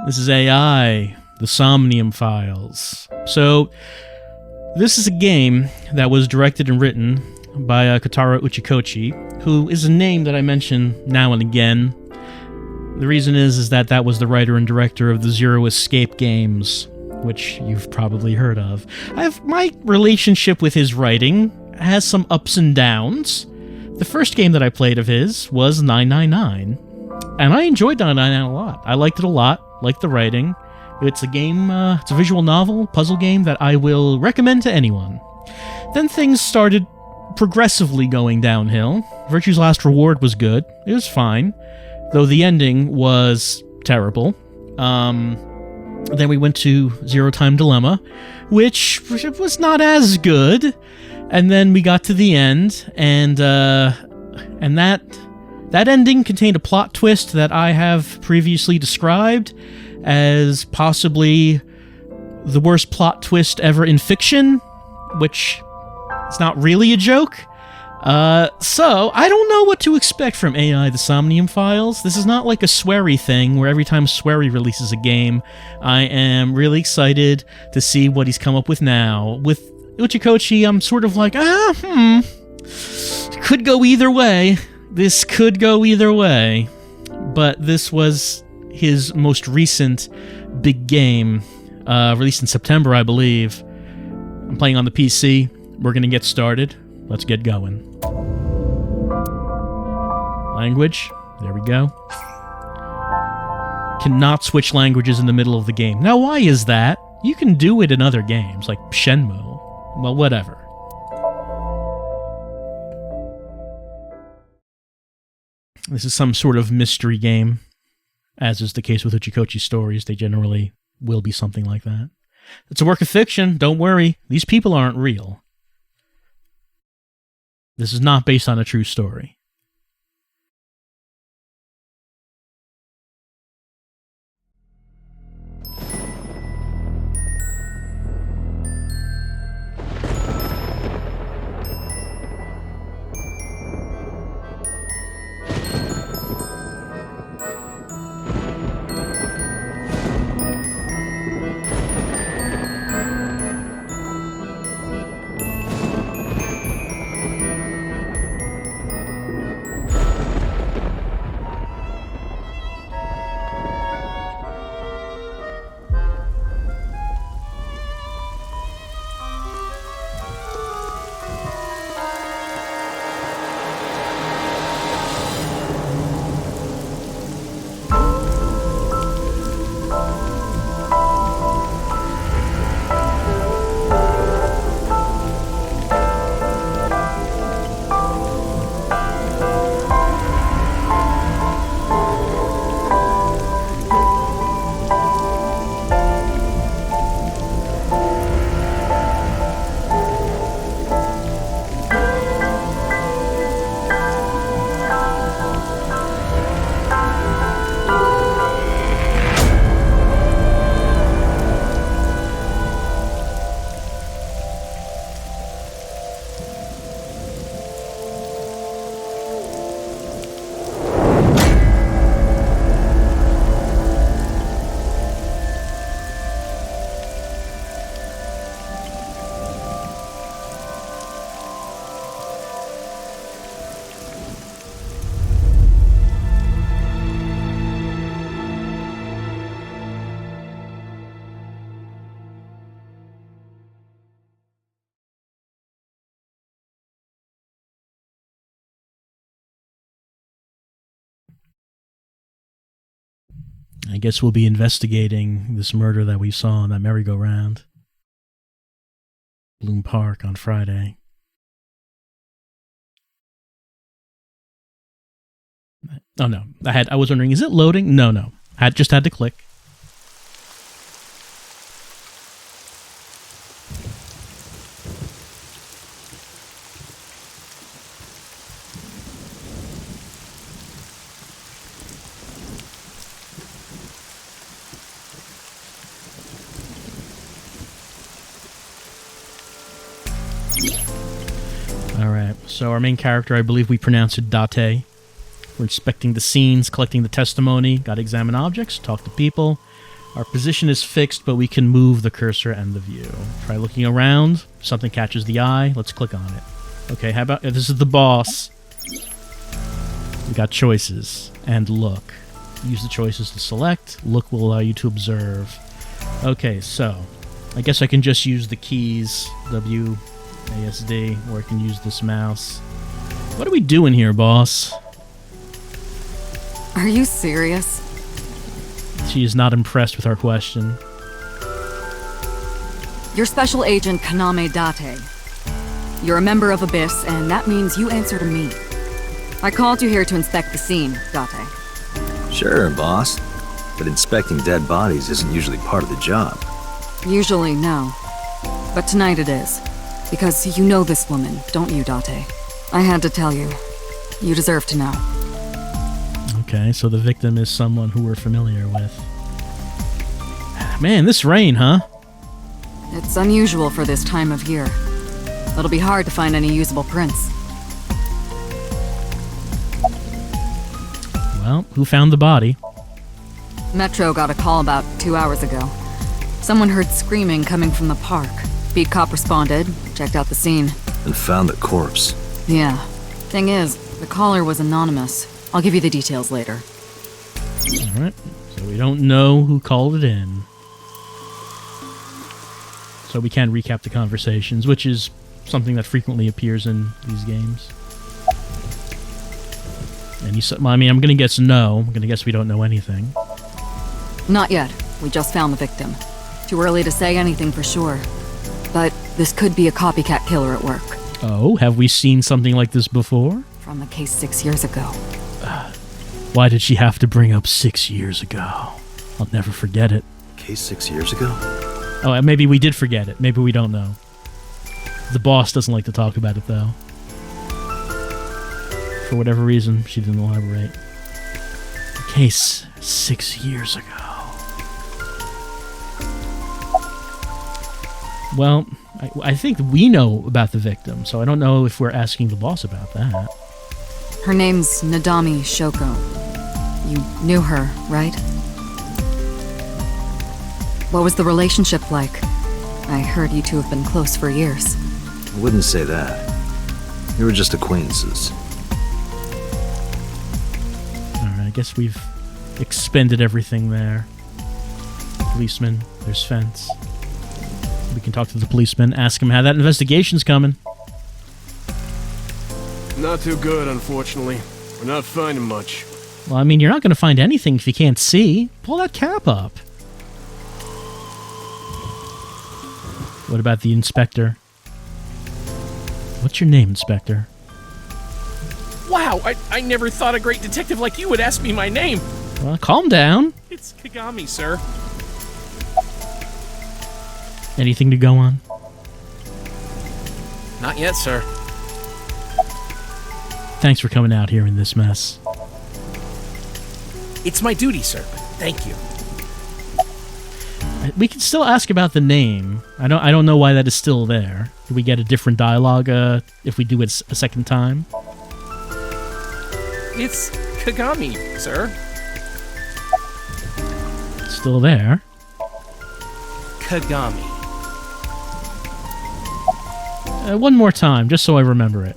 This is AI, the Somnium files. So, this is a game that was directed and written by Kotaro Uchikochi, who is a name that I mention now and again. The reason is that that was the writer and director of the Zero Escape games, which you've probably heard of. My relationship with his writing has some ups and downs. The first game that I played of his was 999, and I enjoyed 999 a lot. I liked it a lot, liked the writing. It's a game, it's a visual novel, puzzle game that I will recommend to anyone. Then things started progressively going downhill. Virtue's Last Reward was good. It was fine, though the ending was terrible. Then we went to Zero Time Dilemma, which was not as good. And then we got to the end, and that ending contained a plot twist that I have previously described as possibly the worst plot twist ever in fiction, which is not really a joke. So, I don't know what to expect from AI the Somnium Files. This is not like a Swery thing, where every time Swery releases a game, I am really excited to see what he's come up with now. With Uchikochi, I'm sort of like, could go either way. This could go either way. But this was his most recent big game, released in September, I believe. I'm playing on the PC. We're gonna get started. Let's get going. Language. There we go. Cannot switch languages in the middle of the game. Now, why is that? You can do it in other games, like Shenmue. Well, whatever. This is some sort of mystery game. As is the case with Uchikochi stories, they generally will be something like that. It's a work of fiction, don't worry. These people aren't real. This is not based on a true story. I guess we'll be investigating this murder that we saw on that merry-go-round. Bloom Park on Friday. Oh no, I was wondering, is it loading? No. I just had to click. Alright, so our main character, I believe we pronounce it Date. We're inspecting the scenes, collecting the testimony, gotta examine objects, talk to people, Our position is fixed, but we can move the cursor and the view. Try looking around. If something catches the eye, let's click on it. Okay, how about... this is the boss. We got choices. And look. Use the choices to select. Look will allow you to observe. Okay, so... I guess I can just use the keys. W, ASD, or I can use this mouse. What are we doing here, boss? Are you serious? She is not impressed with our question. You're Special Agent Kaname Date. You're a member of Abyss, and that means you answer to me. I called you here to inspect the scene, Date. Sure, boss. But inspecting dead bodies isn't usually part of the job. Usually, no. But tonight it is. Because you know this woman, don't you, Date? I had to tell you. You deserve to know. Okay, so the victim is someone who we're familiar with. Man, this rain, huh? It's unusual for this time of year. It'll be hard to find any usable prints. Well, who found the body? Metro got a call about 2 hours ago. Someone heard screaming coming from the park. Beat cop responded, checked out the scene. And found the corpse. Yeah. Thing is, the caller was anonymous. I'll give you the details later. Alright, so we don't know who called it in. So we can recap the conversations, which is something that frequently appears in these games. And you said, well, I mean, I'm gonna guess no. I'm gonna guess we don't know anything. Not yet. We just found the victim. Too early to say anything for sure. But this could be a copycat killer at work. Oh, have we seen something like this before? From a case 6 years ago. Why did she have to bring up 6 years ago? I'll never forget it. Case 6 years ago? Oh, maybe we did forget it. Maybe we don't know. The boss doesn't like to talk about it, though. For whatever reason, she didn't elaborate. Case 6 years ago. Well, I think we know about the victim, so I don't know if we're asking the boss about that. Her name's Nadami Shoko. You knew her, right? What was the relationship like? I heard you two have been close for years. I wouldn't say that. We were just acquaintances. Alright, I guess we've expended everything there. Policeman, there's fence. We can talk to the policeman, ask him how that investigation's coming. Not too good, unfortunately. We're not finding much. Well, I mean, you're not going to find anything if you can't see. Pull that cap up. What about the inspector? What's your name, Inspector? Wow, I never thought a great detective like you would ask me my name. Well, calm down. It's Kagami, sir. Anything to go on? Not yet, sir. Thanks for coming out here in this mess. It's my duty, sir. Thank you. We can still ask about the name. I don't know why that is still there. Do we get a different dialogue if we do it a second time? It's Kagami, sir. It's still there. Kagami. One more time, just so I remember it.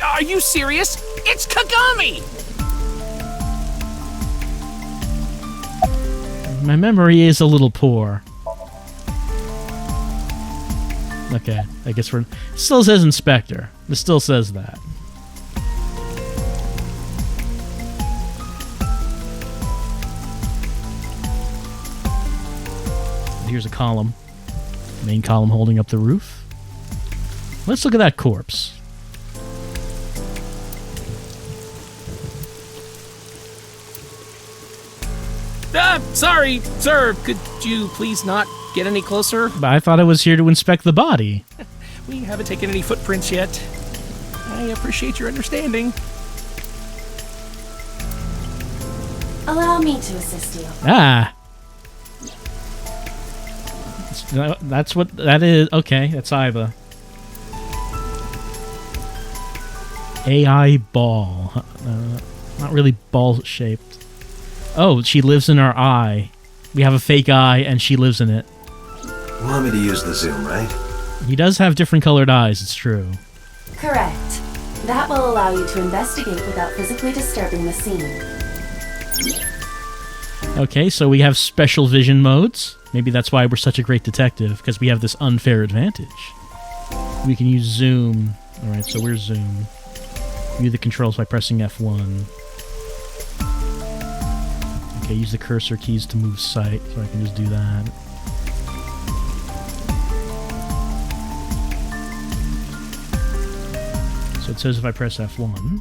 Are you serious? It's Kagami! My memory is a little poor. Okay, I guess we're... It still says Inspector. It still says that. Here's a column. Main column holding up the roof. Let's look at that corpse. Sorry, sir. Could you please not get any closer? But I thought I was here to inspect the body. We haven't taken any footprints yet. I appreciate your understanding. Allow me to assist you. Ah. That's what that is. Okay, that's Iva. AI ball. Not really ball shaped. Oh, she lives in our eye. We have a fake eye, and she lives in it. You want me to use the zoom, right? He does have different colored eyes, it's true. Correct. That will allow you to investigate without physically disturbing the scene. Okay, so we have special vision modes. Maybe that's why we're such a great detective, because we have this unfair advantage. We can use zoom. Alright, so we're zoom. View the controls by pressing F1. Okay, use the cursor keys to move sight, so I can just do that. So it says if I press F1.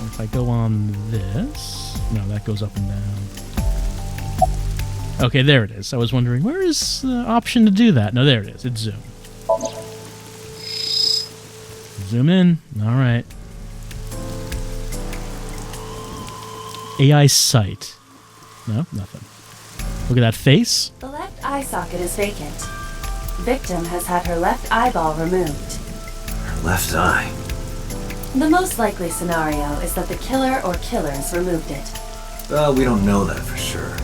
If I go on this... No, that goes up and down. Okay, there it is. I was wondering, where is the option to do that? No, there it is. It's zoom. Zoom in. Alright. AI sight. No, nothing. Look at that face. The left eye socket is vacant. Victim has had her left eyeball removed. Her left eye. The most likely scenario is that the killer or killers removed it. Well, we don't know that for sure.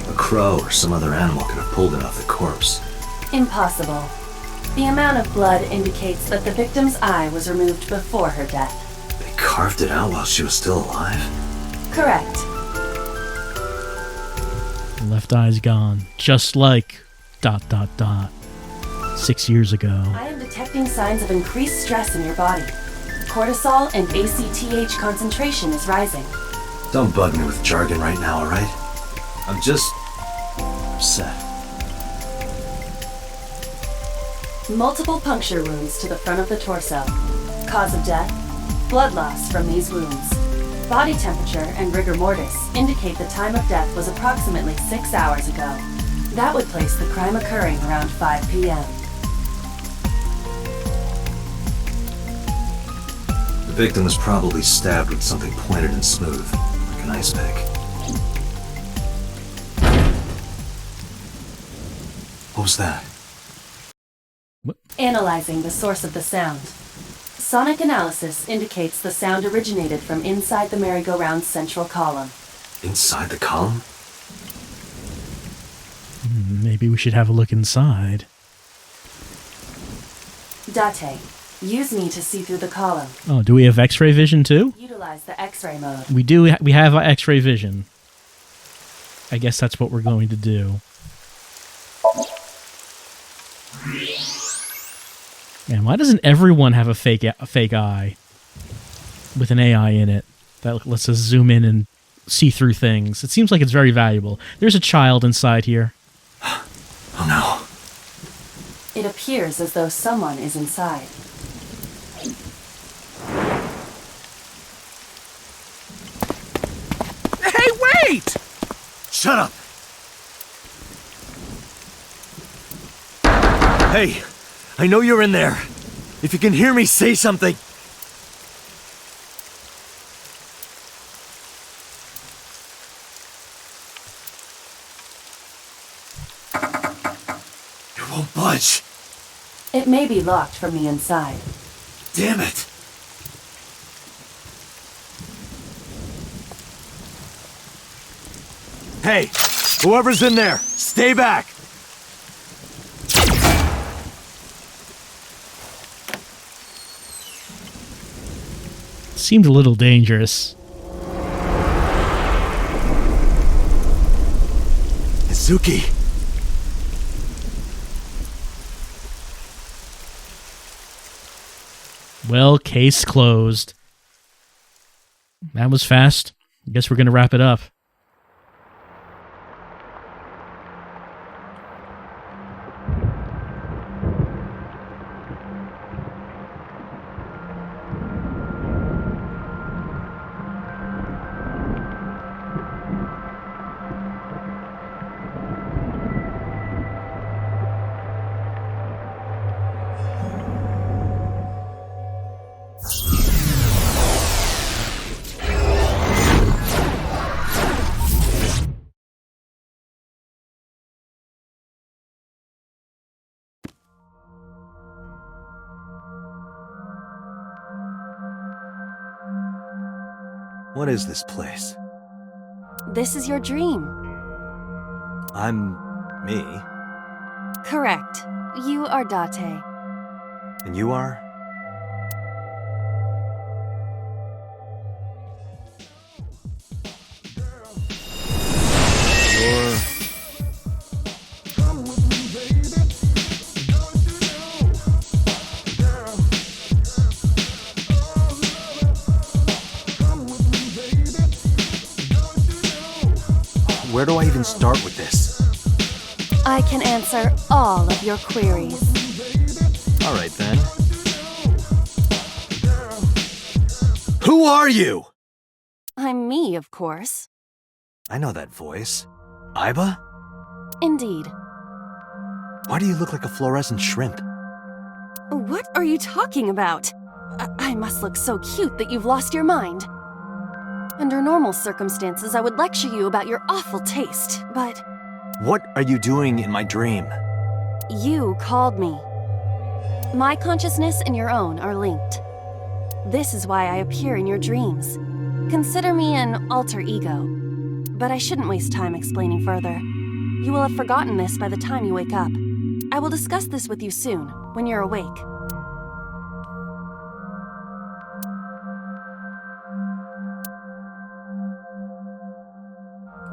A crow or some other animal could have pulled it off the corpse. Impossible. The amount of blood indicates that the victim's eye was removed before her death. They carved it out while she was still alive? Correct. Left eye's gone. Just like... ... 6 years ago. I am detecting signs of increased stress in your body. Cortisol and ACTH concentration is rising. Don't bug me with jargon right now, alright? I'm just... upset. Multiple puncture wounds to the front of the torso. Cause of death? Blood loss from these wounds. Body temperature and rigor mortis indicate the time of death was approximately 6 hours ago. That would place the crime occurring around 5 p.m. The victim was probably stabbed with something pointed and smooth, like an ice pick. What was that? Analyzing the source of the sound. Sonic analysis indicates the sound originated from inside the merry-go-round's central column. Inside the column? Maybe we should have a look inside. Date, use me to see through the column. Oh, do we have X-ray vision too? Utilize the X-ray mode. We do. We have X-ray vision. I guess that's what we're going to do. Man, why doesn't everyone have a fake eye with an AI in it that lets us zoom in and see through things? It seems like it's very valuable. There's a child inside here. Oh no. It appears as though someone is inside. Hey, wait! Shut up! Hey, I know you're in there. If you can hear me, say something. It won't budge. It may be locked from the inside. Damn it. Hey, whoever's in there, stay back. Seemed a little dangerous. Izuki. Well, case closed. That was fast. I guess we're going to wrap it up. What is this place? This is your dream. I'm me, Correct. You are Date. and you are? You're... Where do I even start with this? I can answer all of your queries. All right, then. Who are you? I'm me, of course. I know that voice. Iba? Indeed. Why do you look like a fluorescent shrimp? What are you talking about? I must look so cute that you've lost your mind. Under normal circumstances, I would lecture you about your awful taste, but What are you doing in my dream? you called me. My consciousness and your own are linked. This is why I appear in your dreams. Consider me an alter ego. But I shouldn't waste time explaining further. You will have forgotten this by the time you wake up. I will discuss this with you soon, when you're awake.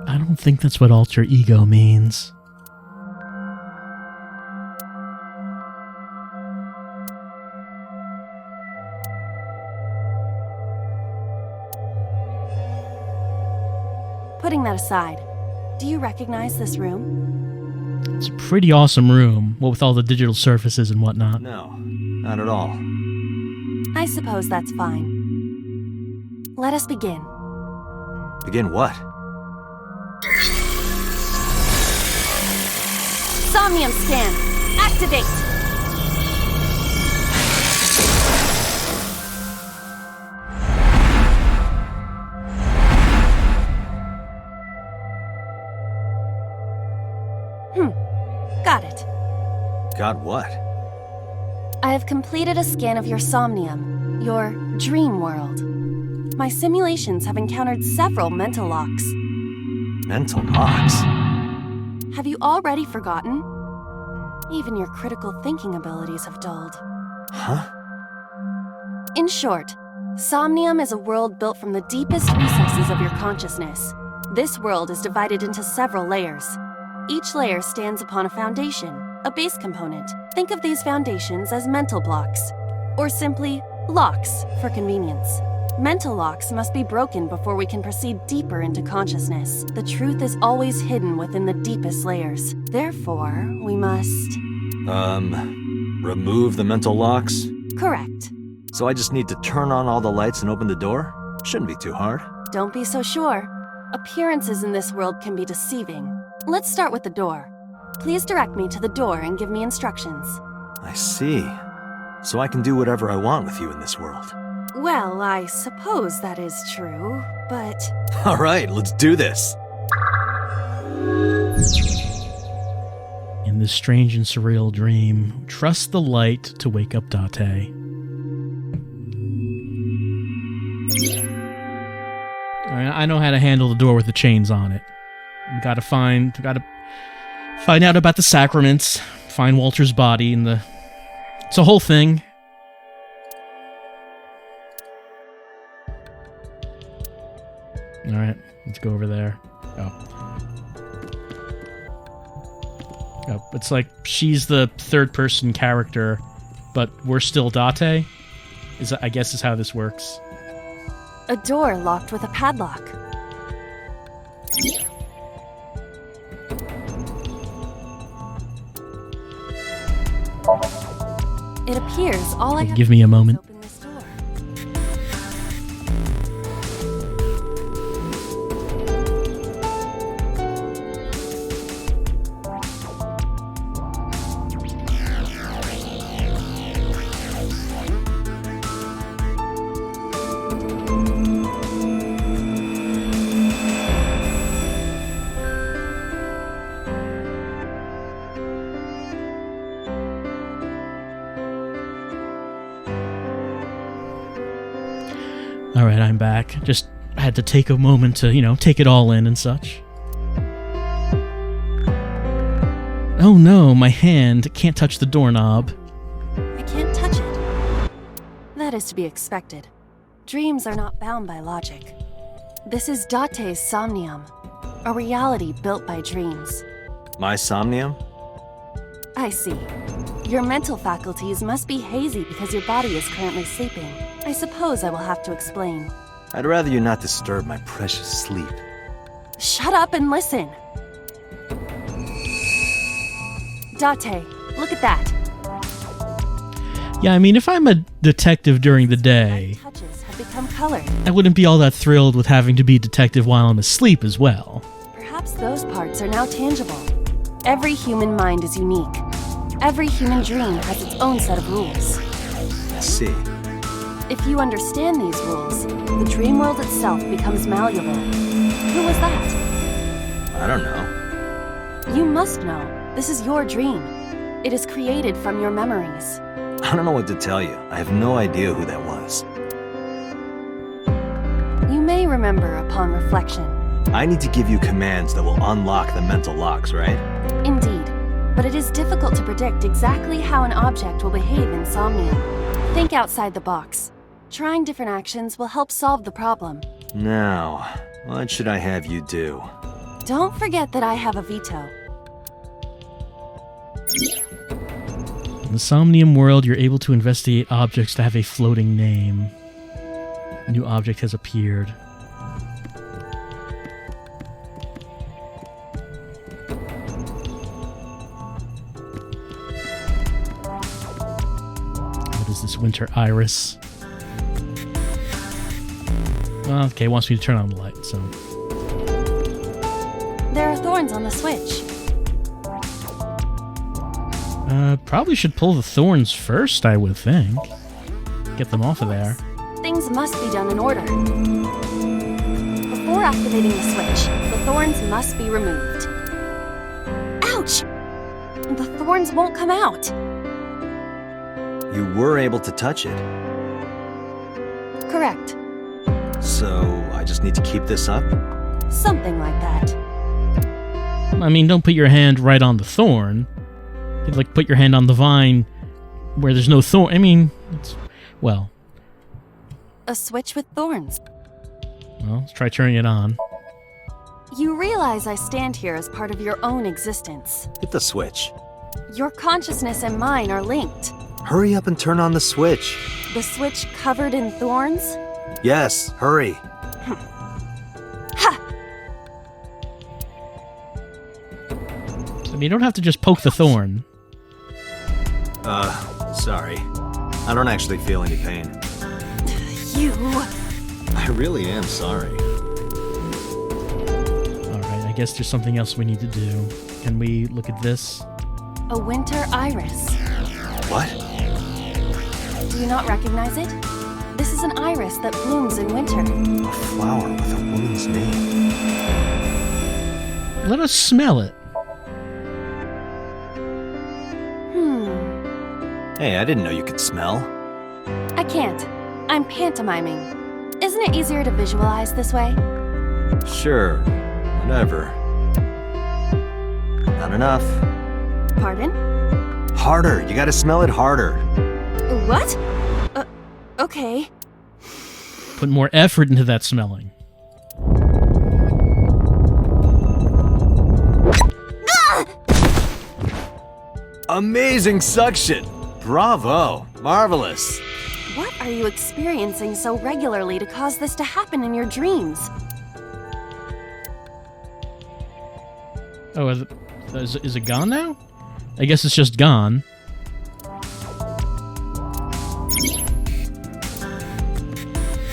I don't think that's what alter ego means. Putting that aside, do you recognize this room? It's a pretty awesome room, what with all the digital surfaces and whatnot. No, not at all. I suppose that's fine. Let us begin. Begin what? Somnium scan! Activate! Got it. Got what? I have completed a scan of your Somnium, your dream world. My simulations have encountered several mental locks. Mental locks? Have you already forgotten? Even your critical thinking abilities have dulled. Huh? In short, Somnium is a world built from the deepest recesses of your consciousness. This world is divided into several layers. Each layer stands upon a foundation, a base component. Think of these foundations as mental blocks, or simply locks for convenience. Mental locks must be broken before we can proceed deeper into consciousness. The truth is always hidden within the deepest layers. Therefore, we must... Remove the mental locks? Correct. So I just need to turn on all the lights and open the door? Shouldn't be too hard. Don't be so sure. Appearances in this world can be deceiving. Let's start with the door. Please direct me to the door and give me instructions. I see. So I can do whatever I want with you in this world. Well, I suppose that is true, but... All right, let's do this. In this strange and surreal dream, trust the light to wake up Date. I know how to handle the door with the chains on it. Gotta find out about the sacraments, find Walter's body, and it's a whole thing. Alright, let's go over there. Oh, it's like she's the third-person character, but we're still Date? I guess is how this works. A door locked with a padlock. It appears all I have Give to me a do is moment. open this door. Alright, I'm back. Just I had to take a moment to, take it all in and such. Oh no, my hand can't touch the doorknob. I can't touch it. That is to be expected. Dreams are not bound by logic. This is Date's Somnium, a reality built by dreams. My Somnium? I see. Your mental faculties must be hazy because your body is currently sleeping. I suppose I will have to explain. I'd rather you not disturb my precious sleep. Shut up and listen! Date, look at that. Yeah, I mean, if I'm a detective during the day, Touches have become colored. I wouldn't be all that thrilled with having to be detective while I'm asleep as well. Perhaps those parts are now tangible. Every human mind is unique. Every human dream has its own set of rules. I see. If you understand these rules, the dream world itself becomes malleable. Who was that? I don't know. You must know. This is your dream. It is created from your memories. I don't know what to tell you. I have no idea who that was. You may remember upon reflection. I need to give you commands that will unlock the mental locks, right? Indeed, but it is difficult to predict exactly how an object will behave in Somnium. Think outside the box. Trying different actions will help solve the problem. Now, what should I have you do? Don't forget that I have a veto. In the Somnium world, you're able to investigate objects that have a floating name. A new object has appeared. What is this winter iris? Okay, it wants me to turn on the light, so... There are thorns on the switch. Probably should pull the thorns first, I would think. Get them off of there. Things must be done in order. Before activating the switch, the thorns must be removed. Ouch! The thorns won't come out. You were able to touch it. Correct. So, I just need to keep this up? Something like that. I mean, don't put your hand right on the thorn. You'd like put your hand on the vine where there's no thorn. I mean, well, A switch with thorns. let's try turning it on. You realize I stand here as part of your own existence. Hit the switch. Your consciousness and mine are linked. Hurry up and turn on the switch. The switch covered in thorns? Yes, hurry. Ha! I mean, you don't have to just poke the thorn. Sorry. I don't actually feel any pain. You... I really am sorry. Alright, I guess there's something else we need to do. Can we look at this? A winter iris. What? Do you not recognize it? This is an iris that blooms in winter. A flower with a woman's name. Let us smell it. Hey, I didn't know you could smell. I can't. I'm pantomiming. Isn't it easier to visualize this way? Sure. Whatever. Not enough. Pardon? Harder. You gotta smell it harder. What? Okay. Put more effort into that smelling. Amazing suction! Bravo! Marvelous! What are you experiencing so regularly to cause this to happen in your dreams? Oh, is it gone now? I guess it's just gone.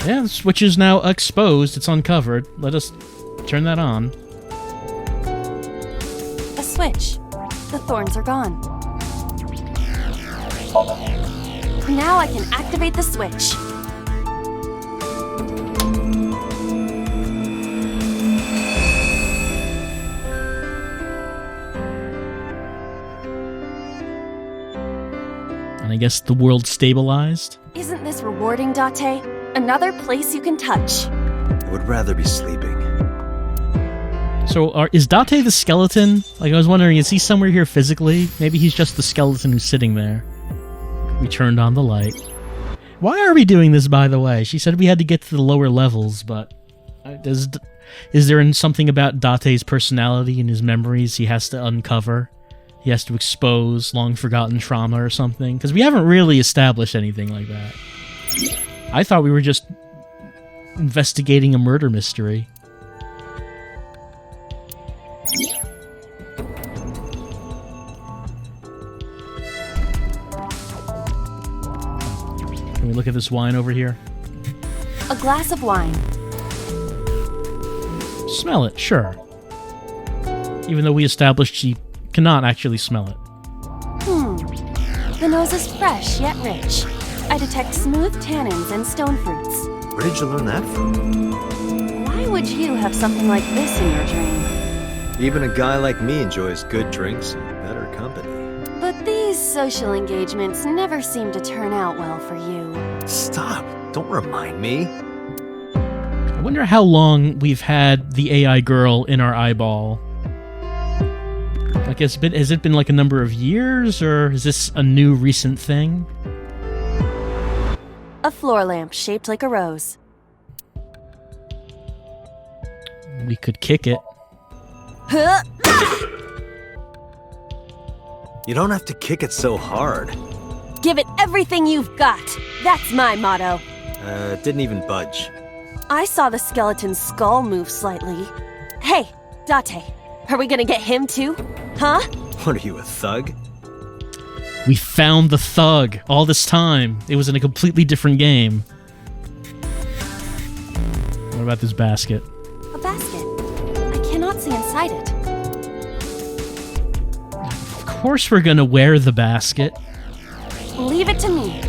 Yeah, the switch is now exposed. It's uncovered. Let us turn that on. A switch. The thorns are gone. Now I can activate the switch. And I guess the world stabilized. Isn't this rewarding, Date? Another place you can touch. I would rather be sleeping. So, is Date the skeleton? Like, I was wondering, is he somewhere here physically? Maybe he's just the skeleton who's sitting there. We turned on the light. Why are we doing this, by the way? She said we had to get to the lower levels, but... is there something about Date's personality and his memories he has to uncover? He has to expose long-forgotten trauma or something? Because we haven't really established anything like that. I thought we were just investigating a murder mystery. Can we look at this wine over here? A glass of wine. Smell it, sure. Even though we established she cannot actually smell it. The nose is fresh yet rich. I detect smooth tannins and stone fruits. Where did you learn that from? Why would you have something like this in your drink? Even a guy like me enjoys good drinks and better company. But these social engagements never seem to turn out well for you. Stop! Don't remind me. I wonder how long we've had the AI girl in our eyeball. Like, has it been like a number of years, or is this a new recent thing? A floor lamp shaped like a rose. We could kick it. Huh? You don't have to kick it so hard. Give it everything you've got. That's my motto. Didn't even budge. I saw the skeleton's skull move slightly. Hey, Date, are we gonna get him too? Huh? What are you, a thug? We found the thug all this time. It was in a completely different game. What about this basket? A basket. I cannot see inside it. Of course we're gonna wear the basket. Leave it to me.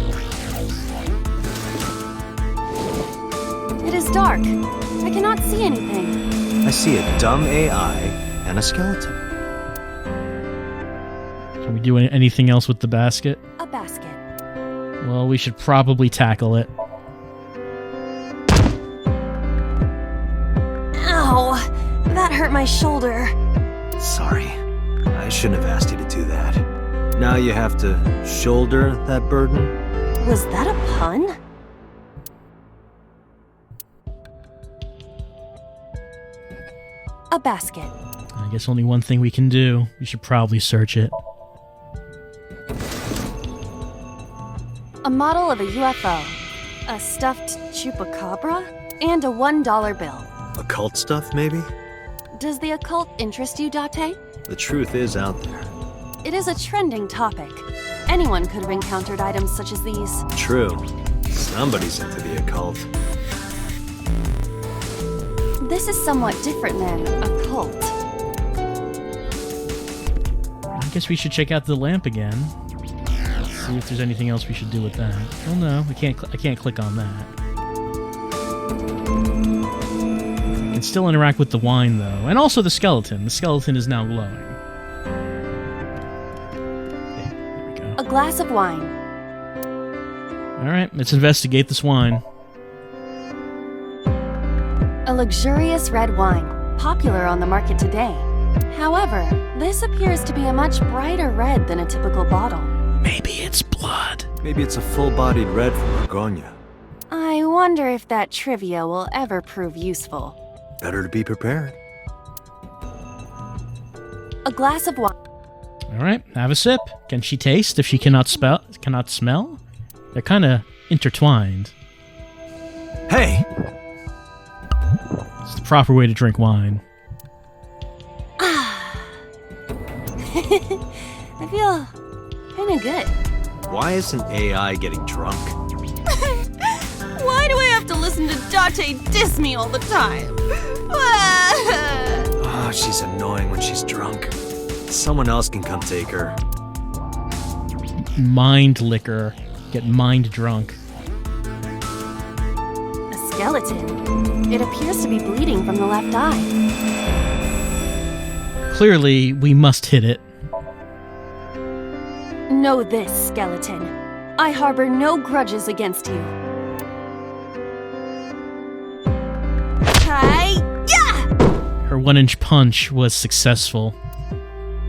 It is dark. I cannot see anything. I see a dumb AI and a skeleton. Can we do anything else with the basket? A basket. Well, we should probably tackle it. Ow! That hurt my shoulder. Sorry. I shouldn't have asked you to do that. Now you have to shoulder that burden? Was that a pun? A basket. I guess only one thing we can do. We should probably search it. A model of a UFO. A stuffed chupacabra. And a $1 bill. Occult stuff, maybe? Does the occult interest you, Date? The truth is out there. It is a trending topic. Anyone could have encountered items such as these. True. Somebody's into the occult. This is somewhat different than occult. I guess we should check out the lamp again. See if there's anything else we should do with that. Oh no, I can't click on that. I can still interact with the wine though, and also the skeleton. The skeleton is now glowing. Okay, there we go. A glass of wine. All right, let's investigate this wine. A luxurious red wine, popular on the market today. However, this appears to be a much brighter red than a typical bottle. Maybe it's blood. Maybe it's a full-bodied red from Borgogne. I wonder if that trivia will ever prove useful. Better to be prepared. A glass of wine. All right, have a sip. Can she taste if she cannot smell? They're kind of intertwined. Hey! It's the proper way to drink wine. I feel kinda good. Why isn't AI getting drunk? Why do I have to listen to Date diss me all the time? Oh, she's annoying when she's drunk. Someone else can come take her. Mind liquor. Get mind drunk. A skeleton. It appears to be bleeding from the left eye. Clearly, we must hit it. Know this, skeleton. I harbor no grudges against you. Her 1-inch punch was successful.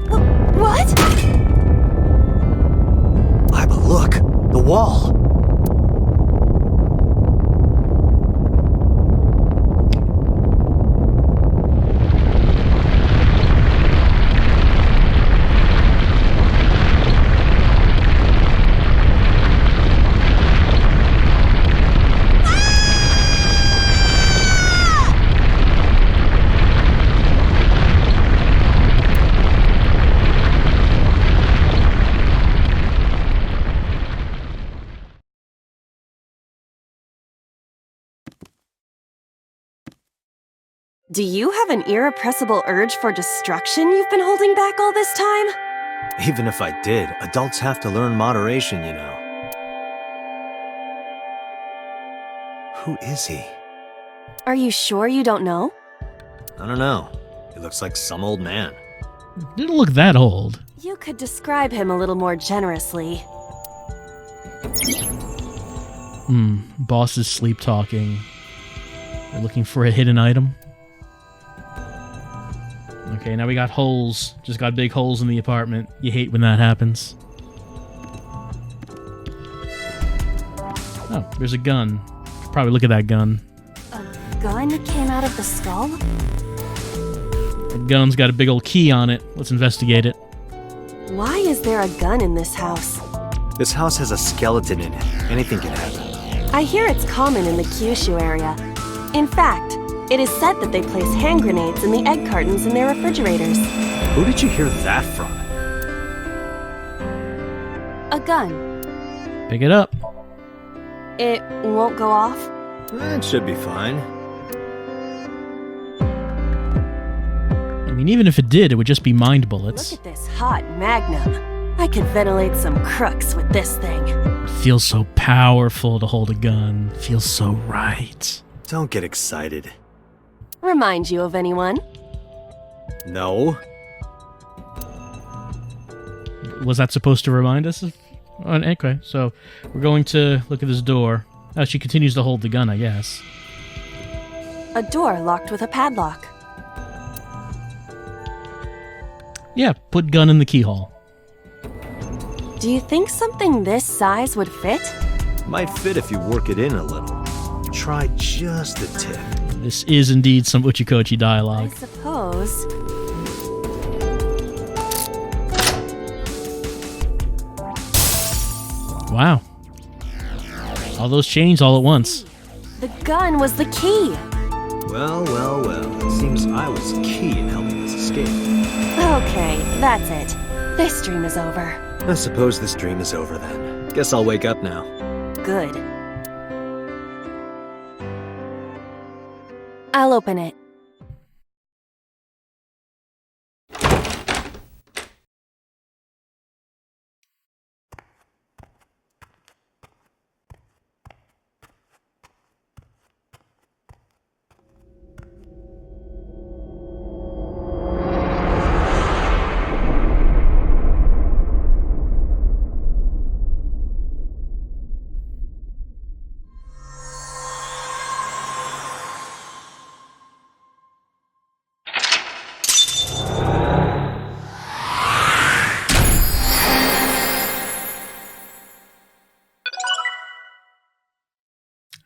What? Iba, look! The wall! Do you have an irrepressible urge for destruction you've been holding back all this time? Even if I did, adults have to learn moderation, you know. Who is he? Are you sure you don't know? I don't know. He looks like some old man. Didn't look that old. You could describe him a little more generously. Boss is sleep talking. They're looking for a hidden item. Okay, now we got holes. Just got big holes in the apartment. You hate when that happens. Oh, there's a gun. Should probably look at that gun. A gun came out of the skull? The gun's got a big old key on it. Let's investigate it. Why is there a gun in this house? This house has a skeleton in it. Anything can happen. I hear it's common in the Kyushu area. In fact, it is said that they place hand grenades in the egg cartons in their refrigerators. Who did you hear that from? A gun. Pick it up. It won't go off? It should be fine. I mean, even if it did, it would just be mind bullets. Look at this hot magnum. I could ventilate some crooks with this thing. It feels so powerful to hold a gun. It feels so right. Don't get excited. Remind you of anyone? No. Was that supposed to remind us? Okay, so we're going to look at this door. Oh, she continues to hold the gun, I guess. A door locked with a padlock. Yeah, put gun in the keyhole. Do you think something this size would fit? Might fit if you work it in a little. Try just a tip. This is indeed some Uchikochi I dialogue. suppose. Wow. All those changed all at once. The gun was the key. Well. It seems I was key in helping us escape. Okay, that's it. This dream is over. I suppose this dream is over then. Guess I'll wake up now. Good. I'll open it.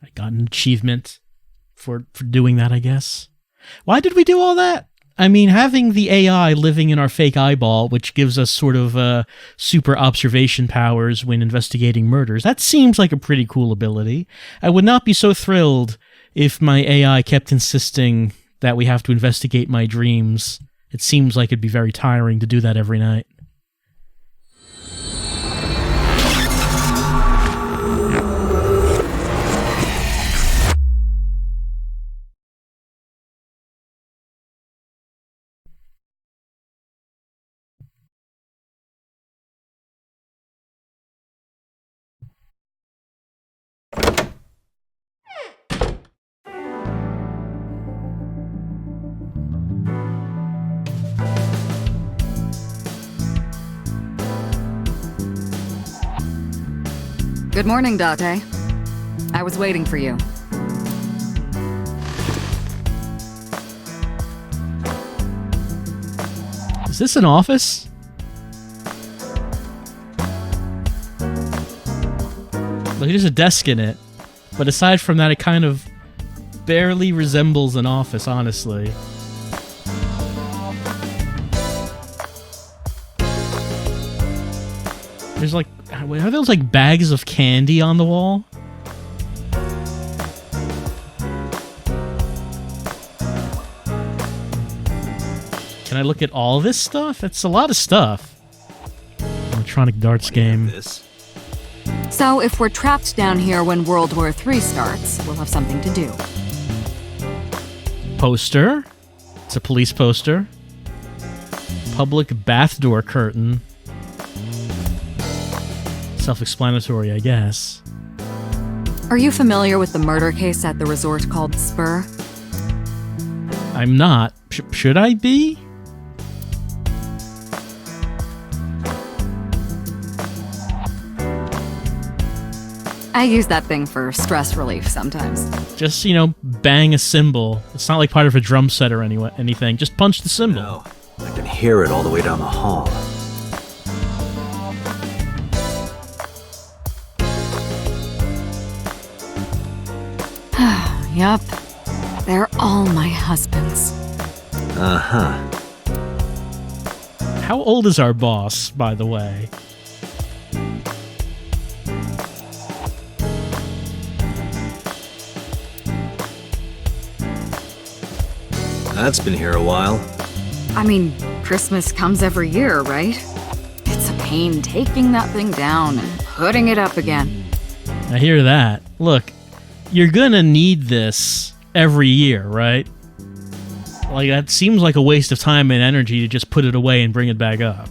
I got an achievement for doing that, I guess. Why did we do all that? I mean, having the AI living in our fake eyeball, which gives us sort of super observation powers when investigating murders, that seems like a pretty cool ability. I would not be so thrilled if my AI kept insisting that we have to investigate my dreams. It seems like it'd be very tiring to do that every night. Good morning, Date. I was waiting for you. Is this an office? Like, there's a desk in it, but aside from that, it kind of barely resembles an office, honestly. There's like, are those like bags of candy on the wall? Can I look at all this stuff? That's a lot of stuff. Electronic darts game. This. So if we're trapped down here when World War III starts, we'll have something to do. Poster. It's a police poster. Public bath door curtain. Self-explanatory, I guess. Are you familiar with the murder case at the resort called Spur? I'm not. Should I be? I use that thing for stress relief sometimes. Just, bang a cymbal. It's not like part of a drum set or anything. Just punch the cymbal. No, I can hear it all the way down the hall. Yup. They're all my husbands. Uh-huh. How old is our boss, by the way? That's been here a while. I mean, Christmas comes every year, right? It's a pain taking that thing down and putting it up again. I hear that. Look, you're gonna need this every year, right? Like, that seems like a waste of time and energy to just put it away and bring it back up.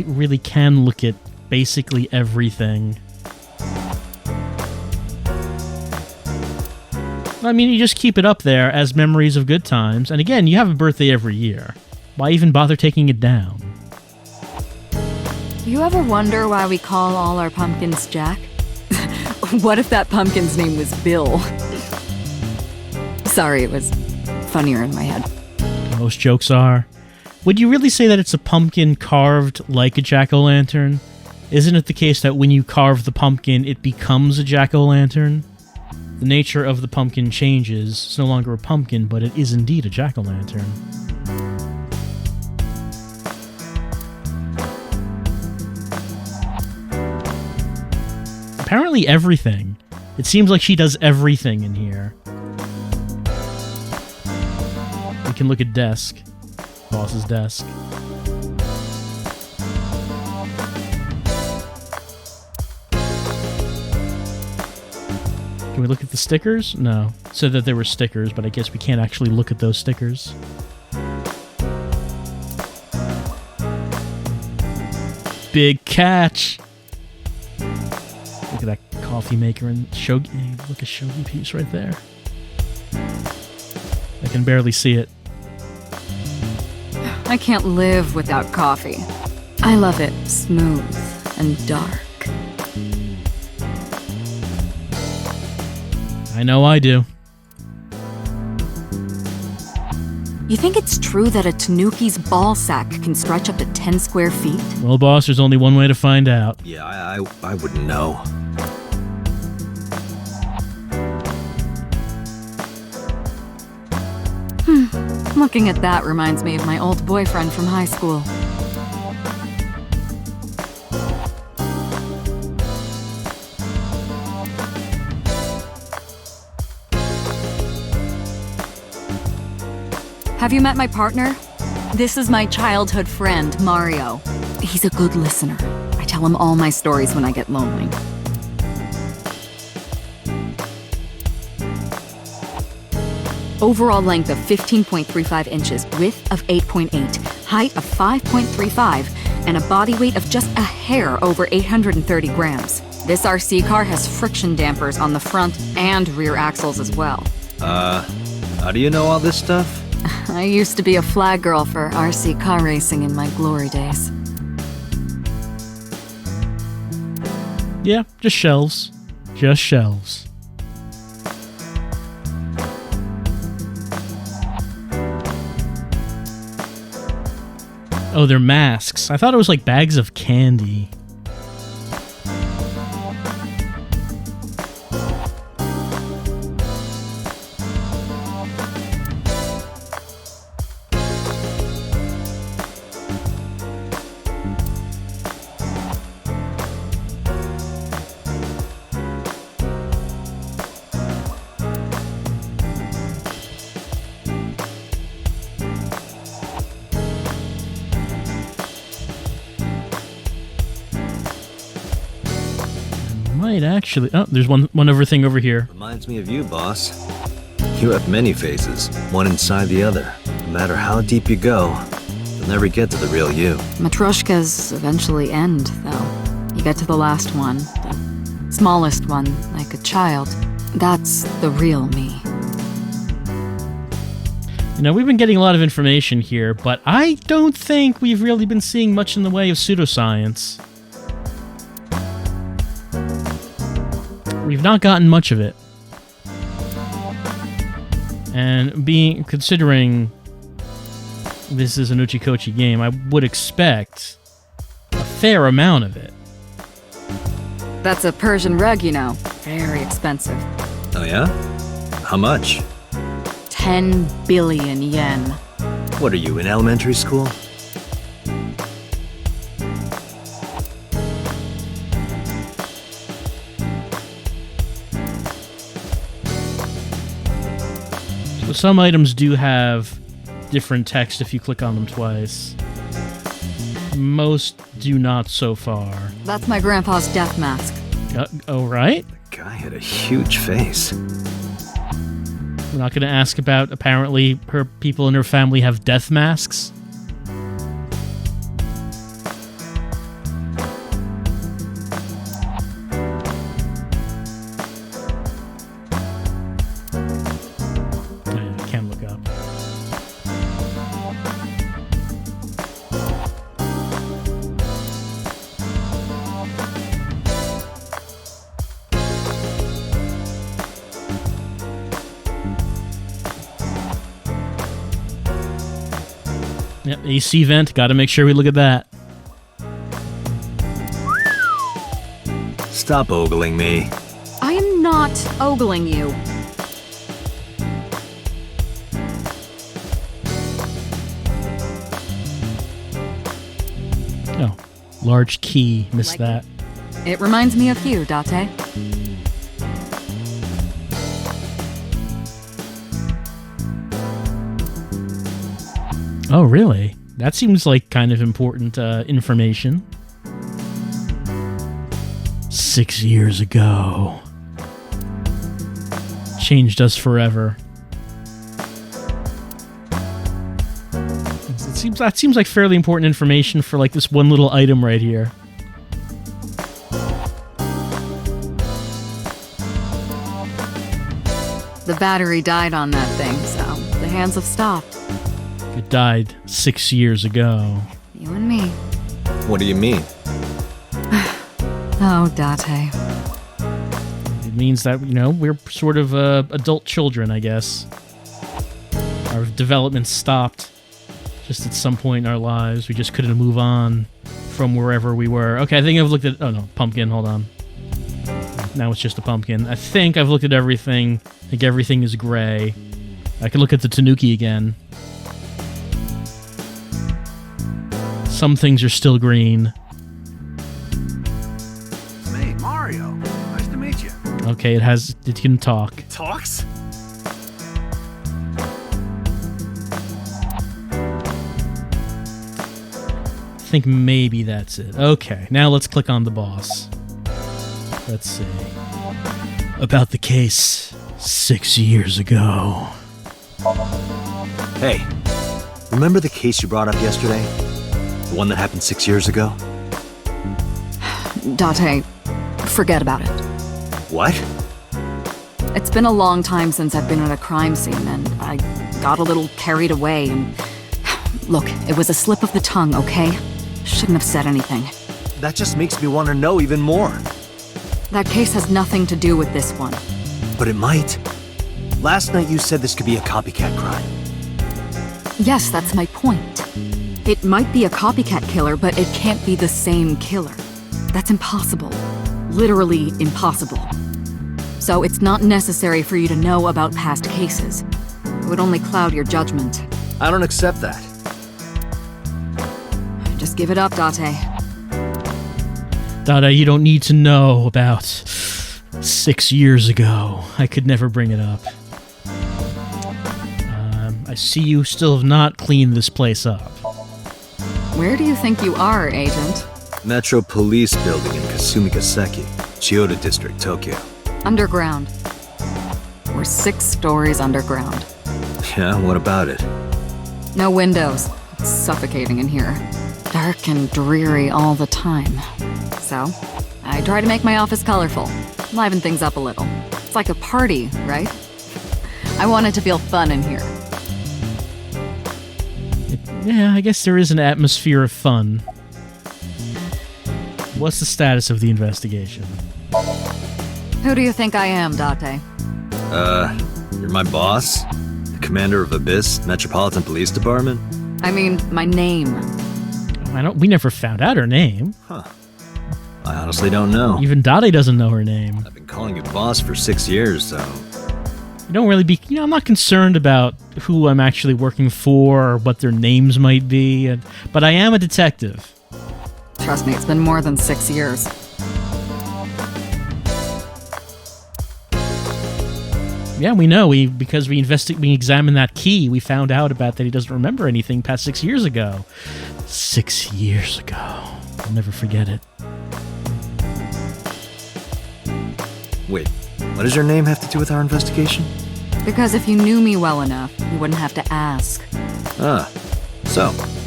Really can look at basically everything. I mean, you just keep it up there as memories of good times. And again, you have a birthday every year. Why even bother taking it down? You ever wonder why we call all our pumpkins Jack? What if that pumpkin's name was Bill? Sorry, it was funnier in my head. Most jokes are. Would you really say that it's a pumpkin carved like a jack-o'-lantern? Isn't it the case that when you carve the pumpkin, it becomes a jack-o'-lantern? The nature of the pumpkin changes. It's no longer a pumpkin, but it is indeed a jack-o'-lantern. Apparently everything. It seems like she does everything in here. We can look at desk. Boss's desk. Can we look at the stickers? No. It said that there were stickers, but I guess we can't actually look at those stickers. Big catch! Look at that coffee maker and shogi. Look, a shogi piece right there. I can barely see it. I can't live without coffee. I love it smooth and dark. I know I do. You think it's true that a tanuki's ball sack can stretch up to 10 square feet? Well, boss, there's only one way to find out. Yeah, I wouldn't know. Looking at that reminds me of my old boyfriend from high school. Have you met my partner? This is my childhood friend, Mario. He's a good listener. I tell him all my stories when I get lonely. Overall length of 15.35 inches, width of 8.8, height of 5.35, and a body weight of just a hair over 830 grams. This RC car has friction dampers on the front and rear axles as well. How do you know all this stuff? I used to be a flag girl for RC car racing in my glory days. Yeah, just shelves. Just shelves. Oh, they're masks. I thought it was like bags of candy. Might actually... Oh, there's one other thing over here. Reminds me of you, boss. You have many faces, one inside the other. No matter how deep you go, you'll never get to the real you. Matryoshkas eventually end, though. You get to the last one, the smallest one, like a child. That's the real me. You know, we've been getting a lot of information here, but I don't think we've really been seeing much in the way of pseudoscience. We've not gotten much of it. And considering this is an Uchikochi game, I would expect a fair amount of it. That's a Persian rug, you know. Very expensive. Oh yeah? How much? 10 billion yen. What are you, in elementary school? So some items do have different text if you click on them twice. Most do not so far. That's my grandpa's death mask. Oh, right? The guy had a huge face. We're not going to ask about, apparently, her people in her family have death masks. I can't look up. Yep, AC vent. Got to make sure we look at that. Stop ogling me. I am not ogling you. Oh, large key. Missed that. It reminds me of you, Date. Oh, really? That seems like kind of important information. 6 years ago. Changed us forever. That seems like fairly important information for like this one little item right here. The battery died on that thing, so the hands have stopped. It died 6 years ago. You and me. What do you mean? Oh, Date. It means that, you know, we're sort of adult children, I guess. Our development stopped just at some point in our lives. We just couldn't move on from wherever we were. Okay, I think I've looked at... Oh, no, pumpkin, hold on. Now it's just a pumpkin. I think I've looked at everything. I think everything is gray. I can look at the tanuki again. Some things are still green. It's me, Mario. Nice to meet you. Okay, it can talk. Talks? I think maybe that's it. Okay, now let's click on the boss. Let's see. About the case 6 years ago. Hey, remember the case you brought up yesterday? The one that happened 6 years ago? Date, Forget about it. What? It's been a long time since I've been at a crime scene, and I got a little carried away, and... Look, it was a slip of the tongue, okay? Shouldn't have said anything. That just makes me want to know even more. That case has nothing to do with this one. But it might. Last night you said this could be a copycat crime. Yes, that's my point. It might be a copycat killer, but it can't be the same killer. That's impossible. Literally impossible. So it's not necessary for you to know about past cases. It would only cloud your judgment. I don't accept that. Just give it up, Date. Dada, you don't need to know about 6 years ago. I could never bring it up. I see you still have not cleaned this place up. Where do you think you are, Agent? Metro Police Building in Kasumigaseki, Chiyoda District, Tokyo. Underground. We're 6 stories underground. Yeah, what about it? No windows. It's suffocating in here. Dark and dreary all the time. So, I try to make my office colorful, liven things up a little. It's like a party, right? I want it to feel fun in here. Yeah, I guess there is an atmosphere of fun. What's the status of the investigation? Who do you think I am, Date? You're my boss? The commander of Abyss Metropolitan Police Department? I mean, my name. We never found out her name. Huh. I honestly don't know. Even Dade doesn't know her name. I've been calling you boss for 6 years, so... You don't really I'm not concerned about who I'm actually working for or what their names might be, but I am a detective. Trust me, it's been more than 6 years. Yeah, we know. Because we examined that key, we found out about that he doesn't remember anything past 6 years ago. 6 years ago. I'll never forget it. Wait, what does your name have to do with our investigation? Because if you knew me well enough, you wouldn't have to ask. Ah, so,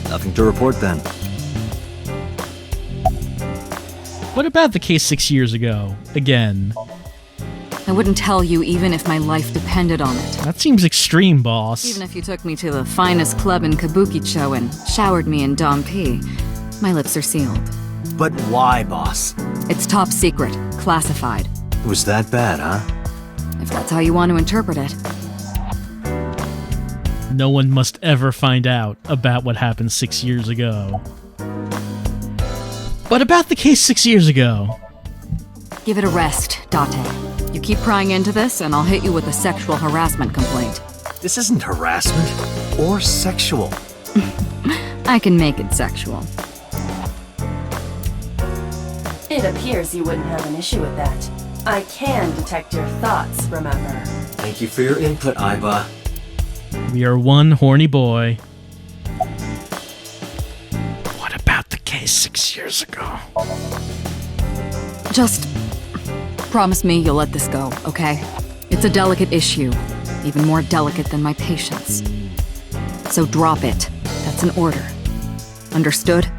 nothing to report then. What about the case 6 years ago? Again. I wouldn't tell you even if my life depended on it. That seems extreme, boss. Even if you took me to the finest club in Kabukicho and showered me in Dom P, my lips are sealed. But why, boss? It's top secret, classified. It was that bad, huh? If that's how you want to interpret it. No one must ever find out about what happened 6 years ago. But about the case 6 years ago. Give it a rest, Date. You keep prying into this, and I'll hit you with a sexual harassment complaint. This isn't harassment or sexual. I can make it sexual. It appears you wouldn't have an issue with that. I can detect your thoughts, remember? Thank you for your input, Aiba. We are one horny boy. What about the case 6 years ago? Just promise me you'll let this go, okay? It's a delicate issue, even more delicate than my patience. So drop it. That's an order. Understood?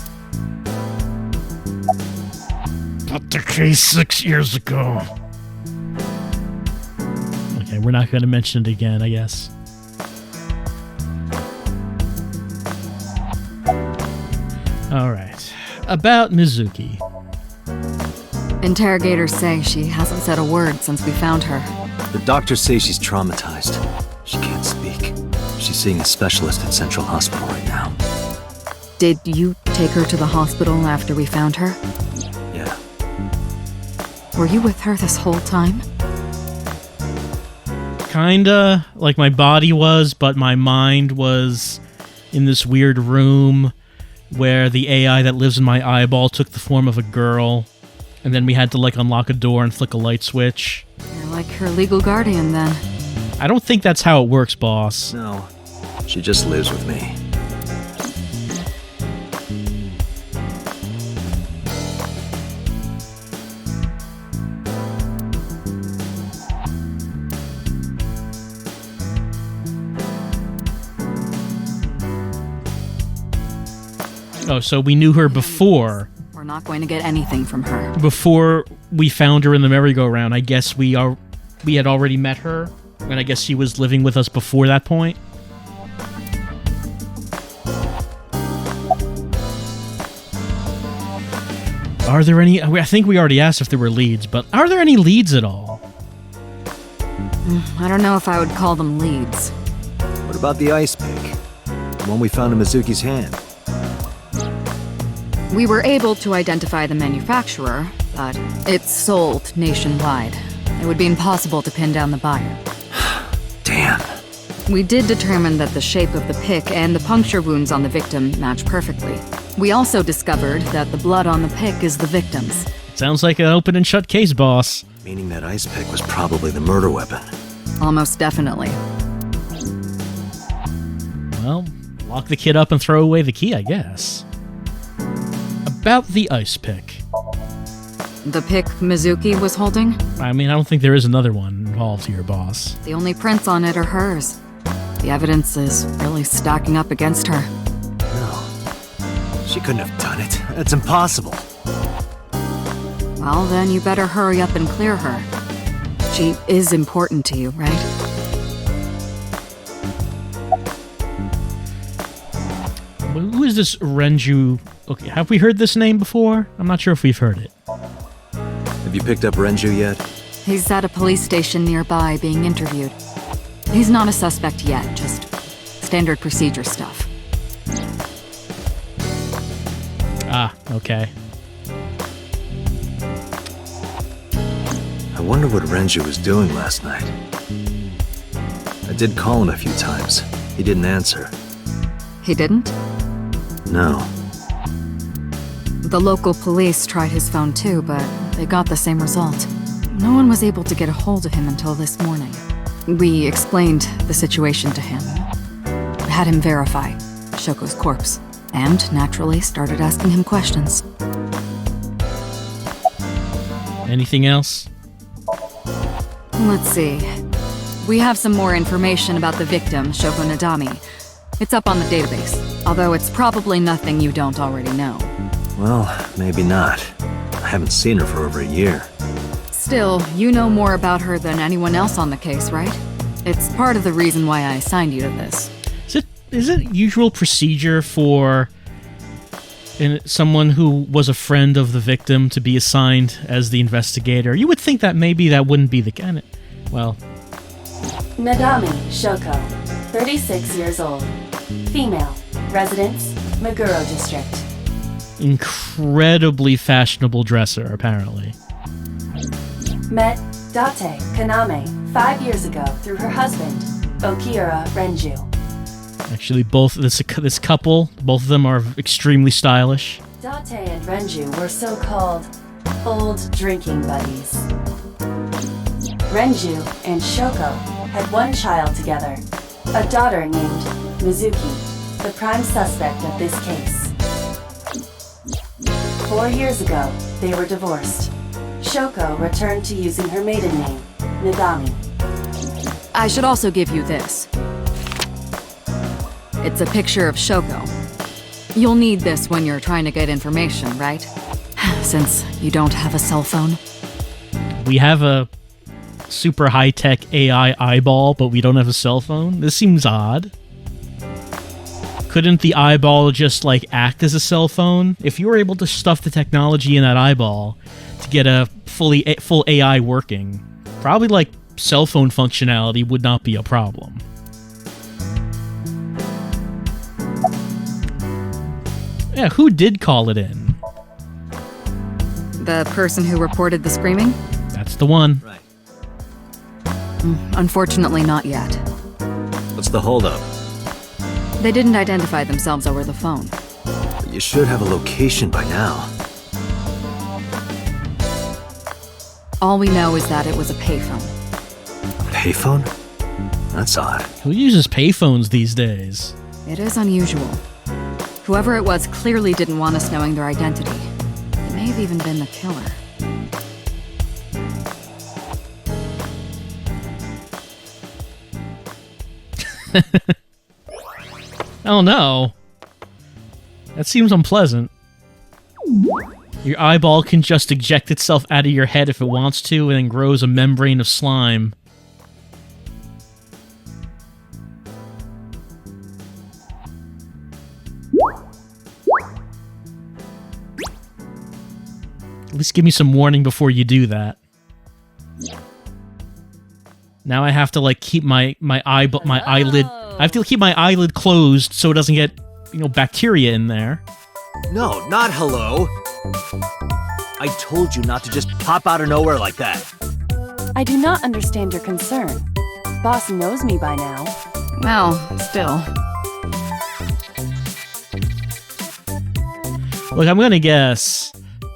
But the case 6 years ago. Okay, we're not going to mention it again, I guess. Alright. About Mizuki. Interrogators say she hasn't said a word since we found her. The doctors say she's traumatized. She can't speak. She's seeing a specialist at Central Hospital right now. Did you take her to the hospital after we found her? Yeah. Were you with her this whole time? Kinda. Like my body was, but my mind was in this weird room where the AI that lives in my eyeball took the form of a girl. And then we had to, like, unlock a door and flick a light switch. You're like her legal guardian, then. I don't think that's how it works, boss. No. She just lives with me. Oh, so we knew her before. Or not going to get anything from her. Before we found her in the merry-go-round, I guess we had already met her, and I guess she was living with us before that point. Are there any... I think we already asked if there were leads, but are there any leads at all? I don't know if I would call them leads. What about the ice pick? The one we found in Mizuki's hand. We were able to identify the manufacturer, but it's sold nationwide. It would be impossible to pin down the buyer. Damn. We did determine that the shape of the pick and the puncture wounds on the victim match perfectly. We also discovered that the blood on the pick is the victim's. Sounds like an open and shut case, boss. Meaning that ice pick was probably the murder weapon. Almost definitely. Well, lock the kid up and throw away the key, I guess. About the ice pick. The pick Mizuki was holding? I mean, I don't think there is another one involved here, boss. The only prints on it are hers. The evidence is really stacking up against her. No. She couldn't have done it. That's impossible. Well, then you better hurry up and clear her. She is important to you, right? Who is this Renju? Okay, have we heard this name before? I'm not sure if we've heard it. Have you picked up Renju yet? He's at a police station nearby being interviewed. He's not a suspect yet, just standard procedure stuff. Ah, okay. I wonder what Renju was doing last night. I did call him a few times. He didn't answer. He didn't? No. The local police tried his phone too, but they got the same result. No one was able to get a hold of him until this morning. We explained the situation to him. Had him verify Shoko's corpse. And, naturally, started asking him questions. Anything else? Let's see. We have some more information about the victim, Shoko Nadami. It's up on the database, although it's probably nothing you don't already know. Well, maybe not. I haven't seen her for over a year. Still, you know more about her than anyone else on the case, right? It's part of the reason why I assigned you to this. Is it usual procedure for someone who was a friend of the victim to be assigned as the investigator? You would think that maybe that wouldn't be the kind of... Well... Nadami Shoko, 36 years old. Female. Residence, Meguro District. Incredibly fashionable dresser, apparently. Met Date Kaname 5 years ago through her husband, Okiura Renju. Actually, this couple, both of them are extremely stylish. Date and Renju were so-called old drinking buddies. Renju and Shoko had one child together, a daughter named Mizuki, the prime suspect of this case. 4 years ago, they were divorced. Shoko returned to using her maiden name, Nadami. I should also give you this. It's a picture of Shoko. You'll need this when you're trying to get information, right? Since you don't have a cell phone. We have a super high-tech AI eyeball, but we don't have a cell phone? This seems odd. Couldn't the eyeball just, like, act as a cell phone? If you were able to stuff the technology in that eyeball to get a full AI working, probably, like, cell phone functionality would not be a problem. Yeah, who did call it in? The person who reported the screaming? That's the one. Right. Unfortunately, not yet. What's the holdup? They didn't identify themselves over the phone. But you should have a location by now. All we know is that it was a payphone. A payphone? That's odd. Who uses payphones these days? It is unusual. Whoever it was clearly didn't want us knowing their identity. It may have even been the killer. Oh no. That seems unpleasant. Your eyeball can just eject itself out of your head if it wants to, and then grows a membrane of slime. At least give me some warning before you do that. Now I have to like keep my eyelid. I have to keep my eyelid closed so it doesn't get, bacteria in there. No, not hello. I told you not to just pop out of nowhere like that. I do not understand your concern. Boss knows me by now. Well, still. Look, I'm gonna guess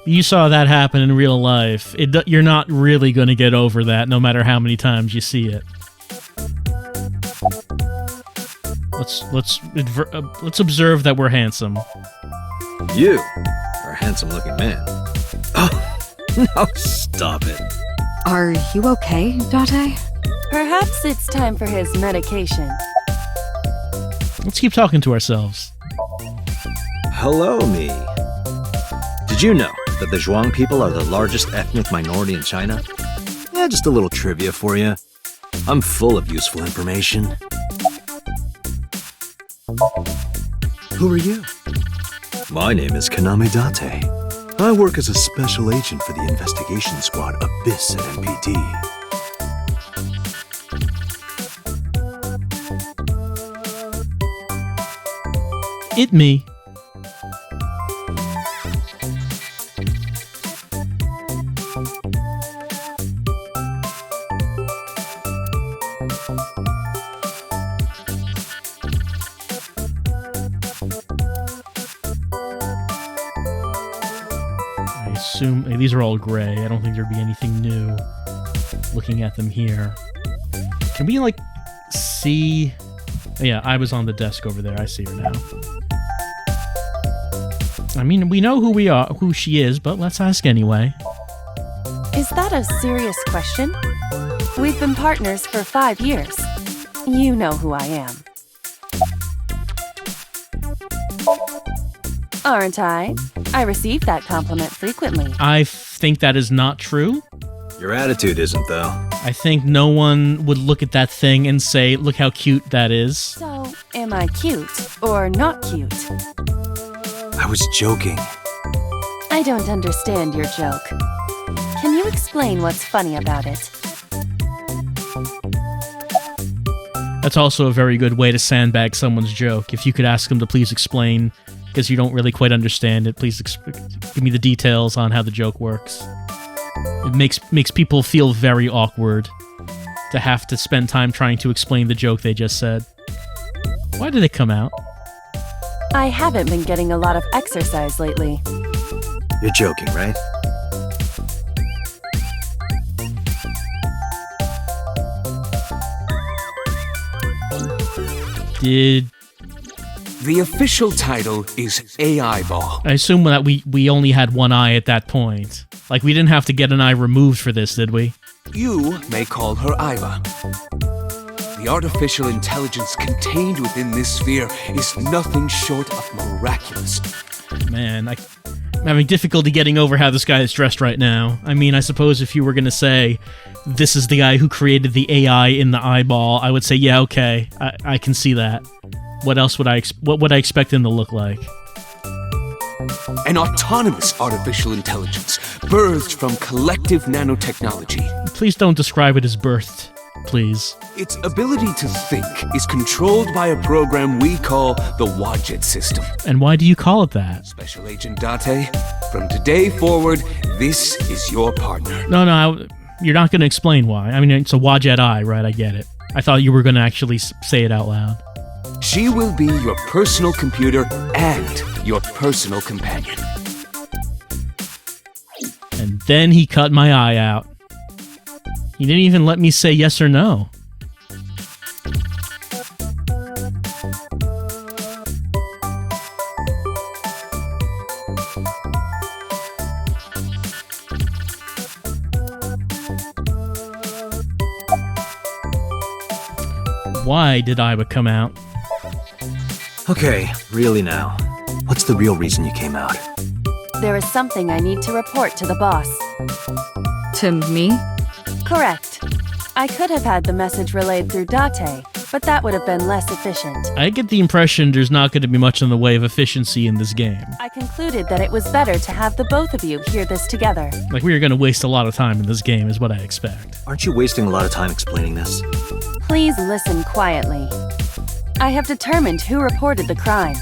you saw that happen in real life. You're not really gonna get over that, no matter how many times you see it. Let's observe that we're handsome. You are a handsome-looking man. Oh, no, stop it. Are you okay, Date? Perhaps it's time for his medication. Let's keep talking to ourselves. Hello, me. Did you know that the Zhuang people are the largest ethnic minority in China? Yeah, just a little trivia for you. I'm full of useful information. Who are you? My name is Kaname Date. I work as a special agent for the investigation squad Abyss at MPD. It me. These are all gray. I don't think there'd be anything new looking at them here. Can we, see... Yeah, I was on the desk over there. I see her now. I mean, we know who she is, but let's ask anyway. Is that a serious question? We've been partners for 5 years. You know who I am. Aren't I? I receive that compliment frequently. I think that is not true. Your attitude isn't, though. I think no one would look at that thing and say, look how cute that is. So, am I cute or not cute? I was joking. I don't understand your joke. Can you explain what's funny about it? That's also a very good way to sandbag someone's joke. If you could ask them to please explain, because you don't really quite understand it, please give me the details on how the joke works. It makes people feel very awkward to have to spend time trying to explain the joke they just said. Why did it come out? I haven't been getting a lot of exercise lately. You're joking, right? The official title is AI Ball. I assume that we only had one eye at that point. Like, we didn't have to get an eye removed for this, did we? You may call her Iva. The artificial intelligence contained within this sphere is nothing short of miraculous. Man, I'm having difficulty getting over how this guy is dressed right now. I mean, I suppose if you were going to say, this is the guy who created the AI in the eyeball, I would say, yeah, okay, I can see that. What else would what would I expect him to look like? An autonomous artificial intelligence birthed from collective nanotechnology. Please don't describe it as birthed, please. Its ability to think is controlled by a program we call the Wadjet system. And why do you call it that? Special Agent Date, from today forward, this is your partner. No, you're not going to explain why. I mean, it's a Wadjet eye, right? I get it. I thought you were going to actually say it out loud. She will be your personal computer and your personal companion. And then he cut my eye out. He didn't even let me say yes or no. Why did Iva come out? Okay, really now. What's the real reason you came out? There is something I need to report to the boss. To me? Correct. I could have had the message relayed through Date, but that would have been less efficient. I get the impression there's not going to be much in the way of efficiency in this game. I concluded that it was better to have the both of you hear this together. Like, we are going to waste a lot of time in this game, is what I expect. Aren't you wasting a lot of time explaining this? Please listen quietly. I have determined who reported the crime.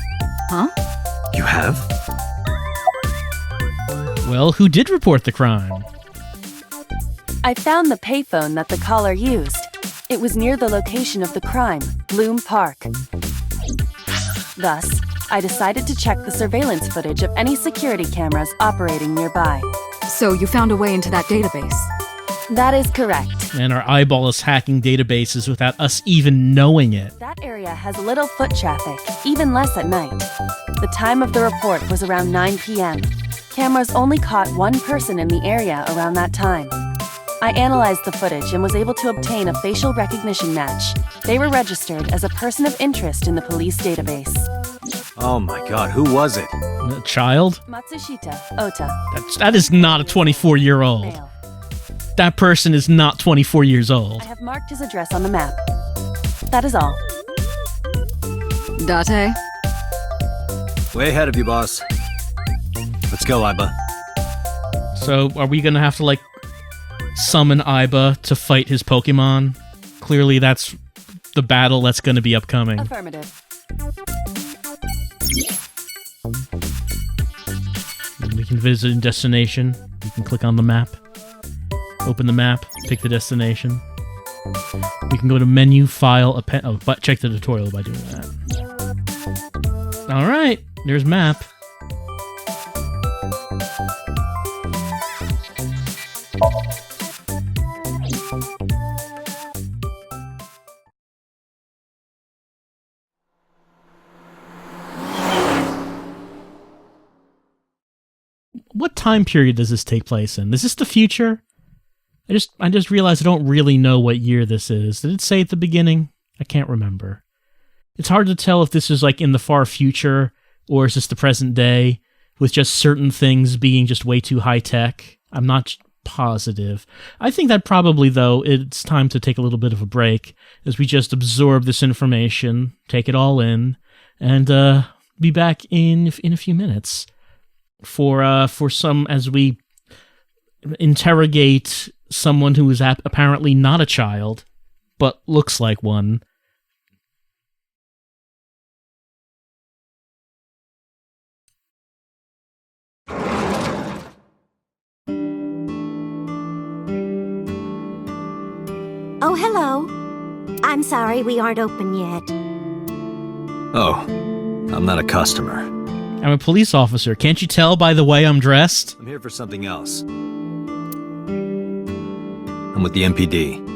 Huh? You have? Well, who did report the crime? I found the payphone that the caller used. It was near the location of the crime, Bloom Park. Thus, I decided to check the surveillance footage of any security cameras operating nearby. So you found a way into that database? That is correct. And our eyeball is hacking databases without us even knowing it. That area has little foot traffic, even less at night. The time of the report was around 9 p.m. Cameras only caught one person in the area around that time. I analyzed the footage and was able to obtain a facial recognition match. They were registered as a person of interest in the police database. Oh my god, who was it? A child? Matsushita Ota, That is not a 24-year-old. male. That person is not 24 years old. I have marked his address on the map. That is all. Date? Way ahead of you, boss. Let's go, Iba. So, are we gonna have to, like, summon Iba to fight his Pokemon? Clearly, that's the battle that's gonna be upcoming. Affirmative. And we can visit a destination. You can click on the map. Open the map, pick the destination. We can go to menu, file, append. Oh, but check the tutorial by doing that. Alright, there's map. What time period does this take place in? Is this the future? I just realized I don't really know what year this is. Did it say at the beginning? I can't remember. It's hard to tell if this is like in the far future or is this the present day with just certain things being just way too high tech. I'm not positive. I think that probably, though, it's time to take a little bit of a break as we just absorb this information, take it all in, and be back in a few minutes for some, as we interrogate someone who is apparently not a child, but looks like one. Oh, hello. I'm sorry we aren't open yet. Oh, I'm not a customer. I'm a police officer. Can't you tell by the way I'm dressed? I'm here for something else. I'm with the MPD.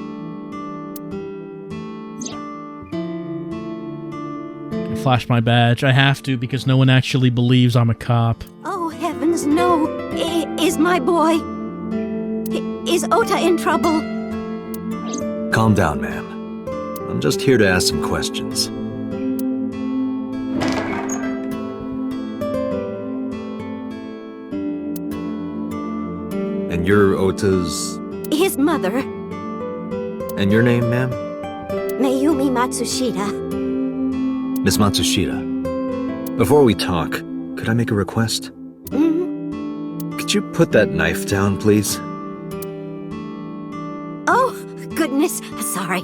I flash my badge. I have to because no one actually believes I'm a cop. Oh, heavens, no. Is my boy... Is Ota in trouble? Calm down, ma'am. I'm just here to ask some questions. And you're Ota's... His mother, And your name, ma'am? Mayumi Matsushita. Miss Matsushita. Before we talk, could I make a request? Mm? Could you put that knife down, please? Oh, goodness. Sorry.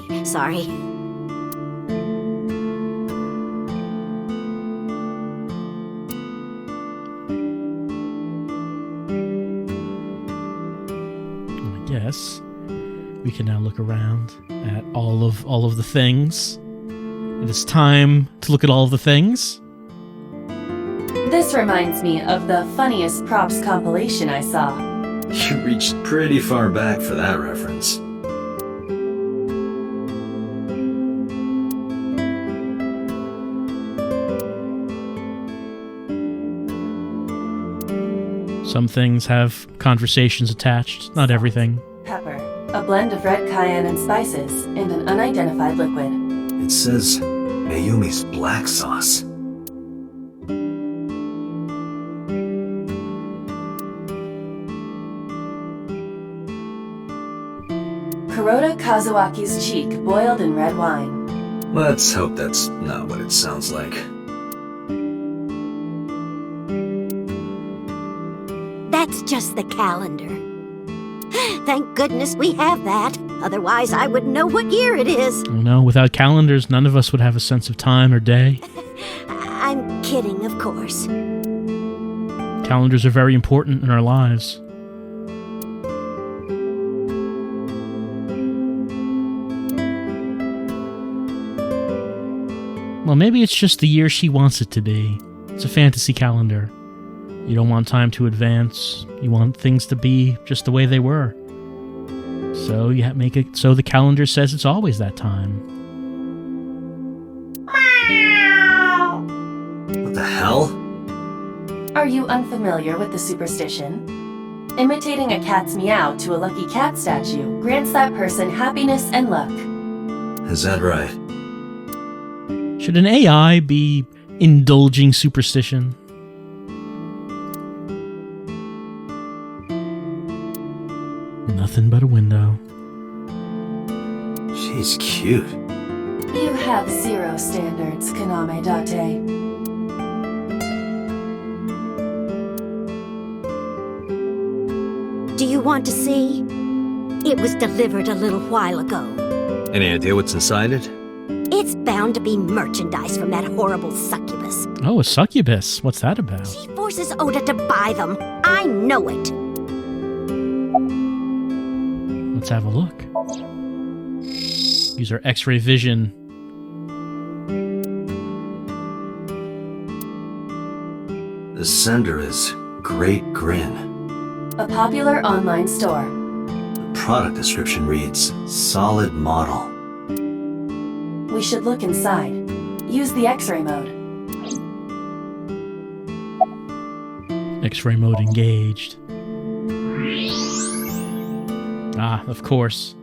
Yes, we can now look around at all of the things. It is time to look at all of the things. This reminds me of the funniest props compilation I saw. You reached pretty far back for that reference. Some things have conversations attached, not everything. Pepper, a blend of red cayenne and spices, and an unidentified liquid. It says Mayumi's black sauce. Kuroda Kazuaki's cheek boiled in red wine. Let's hope that's not what it sounds like. That's just the calendar. Thank goodness we have that. Otherwise, I wouldn't know what year it is. Oh no, without calendars, none of us would have a sense of time or day. I'm kidding, of course. Calendars are very important in our lives. Well, maybe it's just the year she wants it to be. It's a fantasy calendar. You don't want time to advance. You want things to be just the way they were. So you make it so the calendar says it's always that time. What the hell? Are you unfamiliar with the superstition? Imitating a cat's meow to a lucky cat statue grants that person happiness and luck. Is that right? Should an AI be indulging superstition? Nothing but a window. She's cute. You have zero standards, Kaname Date. Do you want to see? It was delivered a little while ago. Any idea what's inside it? It's bound to be merchandise from that horrible succubus. Oh, a succubus. What's that about? She forces Oda to buy them. I know it. Let's have a look. Use our X-ray vision. The sender is Great Grin. A popular online store. The product description reads, solid model. We should look inside. Use the X-ray mode. X-ray mode engaged. Ah, of course.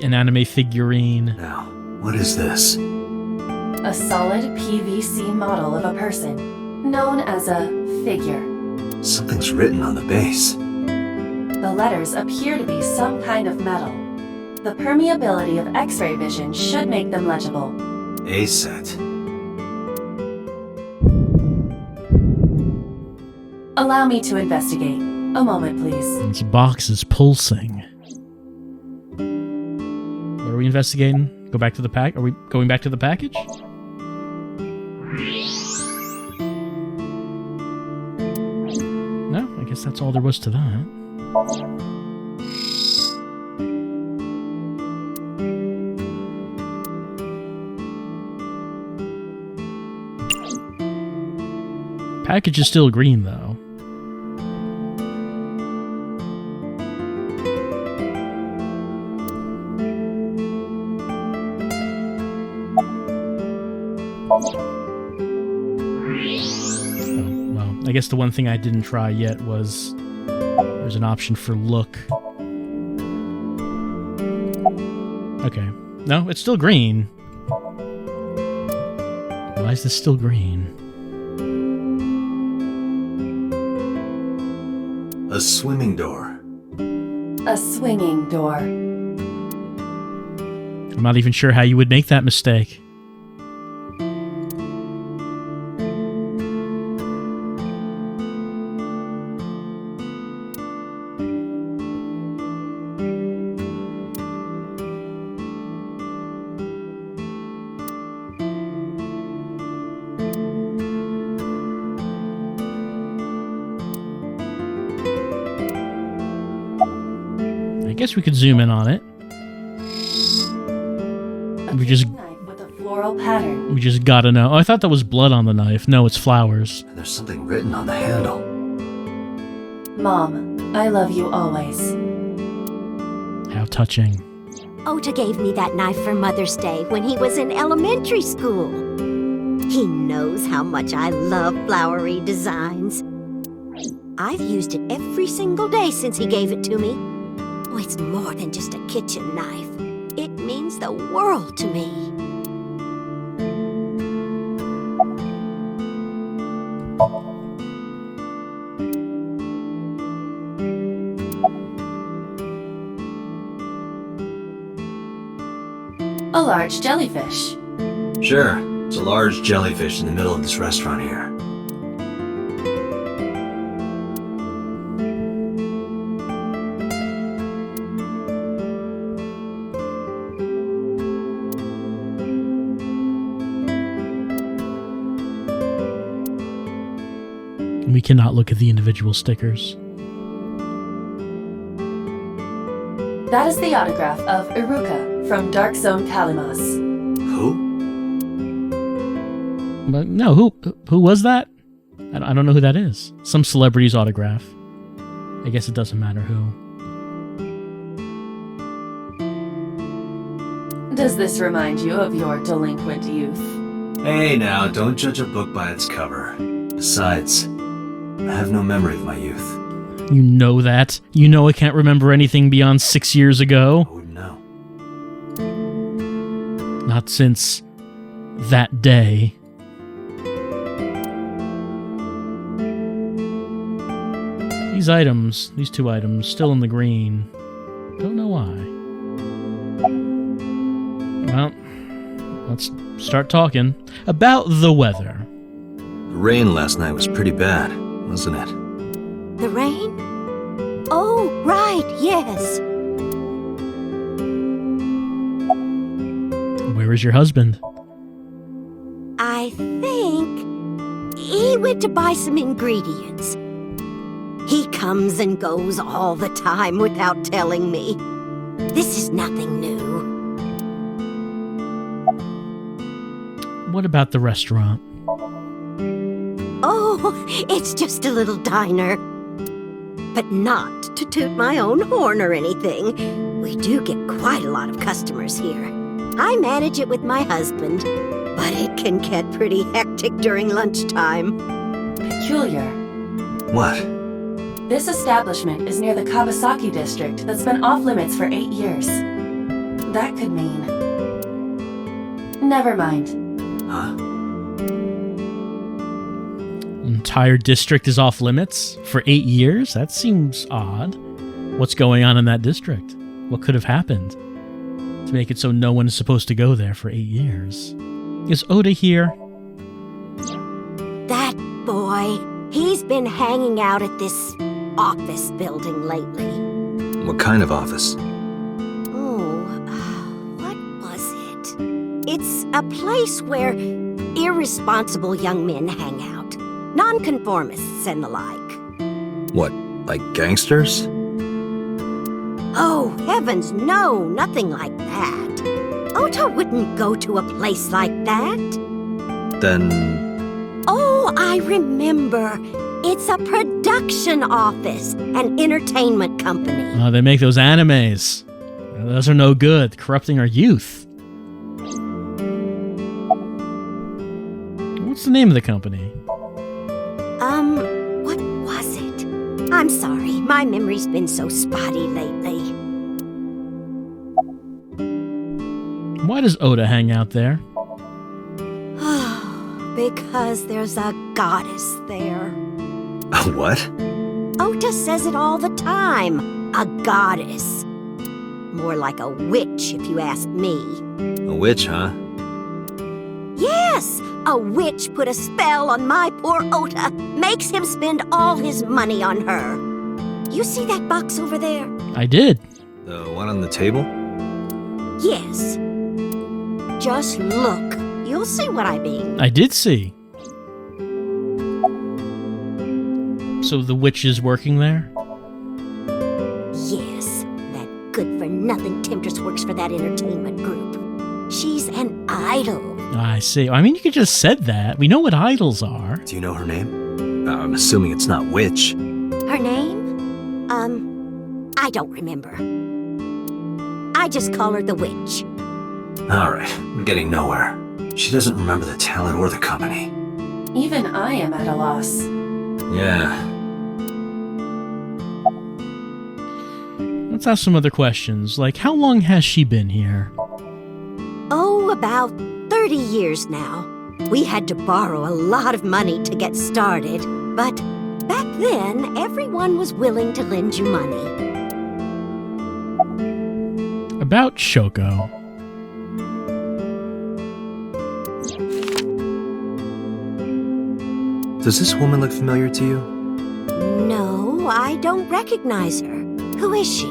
An anime figurine. Now, what is this? A solid PVC model of a person, known as a figure. Something's written on the base. The letters appear to be some kind of metal. The permeability of X-ray vision should make them legible. A set. Allow me to investigate. A moment, please. This box is pulsing. What are we investigating? Go back to the pack? Are we going back to the package? No, I guess that's all there was to that. Package is still green, though. I guess the one thing I didn't try yet was there's an option for look. Okay. No, it's still green. Why is this still green? A swimming door. A swinging door. I'm not even sure how you would make that mistake. I guess we could zoom in on it. We just Knife with a floral pattern. we just gotta know. Oh, I thought that was blood on the knife. No, it's flowers. And there's something written on the handle. Mom, I love you always. How touching. Ota gave me that knife for Mother's Day when he was in elementary school. He knows how much I love flowery designs. I've used it every single day since he gave it to me. Oh, it's more than just a kitchen knife. It means the world to me. A large jellyfish. Sure, it's a large jellyfish in the middle of this restaurant here. We cannot look at the individual stickers. That is the autograph of Iruka from Dark Zone Kalimaz. Who? But no, who was that? I don't know who that is. Some celebrity's autograph. I guess it doesn't matter who. Does this remind you of your delinquent youth? Hey now, don't judge a book by its cover. Besides, I have no memory of my youth. You know that. You know I can't remember anything beyond 6 years ago. I wouldn't know. Not since that day. These two items, still in the green. Don't know why. Well, let's start talking about the weather. The rain last night was pretty bad, wasn't it? The rain? Oh, right, yes. Where is your husband? I think he went to buy some ingredients. He comes and goes all the time without telling me. This is nothing new. What about the restaurant? Oh, it's just a little diner. But not to toot my own horn or anything. We do get quite a lot of customers here. I manage it with my husband, but it can get pretty hectic during lunchtime. Peculiar. What? This establishment is near the Kawasaki district that's been off limits for 8 years. That could mean... Never mind. Huh? Entire district is off limits for 8 years? That seems odd. What's going on in that district? What could have happened to make it so no one is supposed to go there for 8 years? Is Oda here? That boy, he's been hanging out at this office building lately. What kind of office? Oh, what was it? It's a place where irresponsible young men hang out. Nonconformists and the like. What, like gangsters? Oh, heavens, no, nothing like that. Ota wouldn't go to a place like that. Then... Oh, I remember. It's a production office, an entertainment company. Oh, they make those animes. Those are no good, corrupting our youth. What's the name of the company? What was it? I'm sorry, my memory's been so spotty lately. Why does Oda hang out there? Because there's a goddess there. What? Ota says it all the time. A goddess. More like a witch, if you ask me. A witch, huh? Yes! A witch put a spell on my poor Ota. Makes him spend all his money on her. You see that box over there? I did. The one on the table? Yes. Just look. You'll see what I mean. I did see. So the witch is working there? Yes. That good-for-nothing temptress works for that entertainment group. She's an idol. I see. I mean, you could just said that. We know what idols are. Do you know her name? I'm assuming it's not witch. Her name? I don't remember. I just call her the witch. Alright, we're getting nowhere. She doesn't remember the talent or the company. Even I am at a loss. Yeah. Let's ask some other questions, like how long has she been here? Oh, about 30 years now. We had to borrow a lot of money to get started, but back then, everyone was willing to lend you money. About Shoko. Does this woman look familiar to you? No, I don't recognize her. Who is she?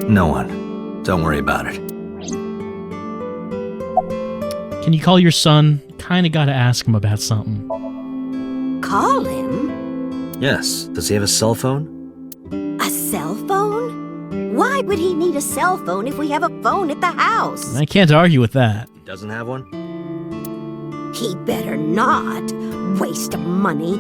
No one. Don't worry about it. Can you call your son? Kinda gotta ask him about something. Call him? Yes. Does he have a cell phone? A cell phone? Why would he need a cell phone if we have a phone at the house? I can't argue with that. He doesn't have one? He better not. Waste of money.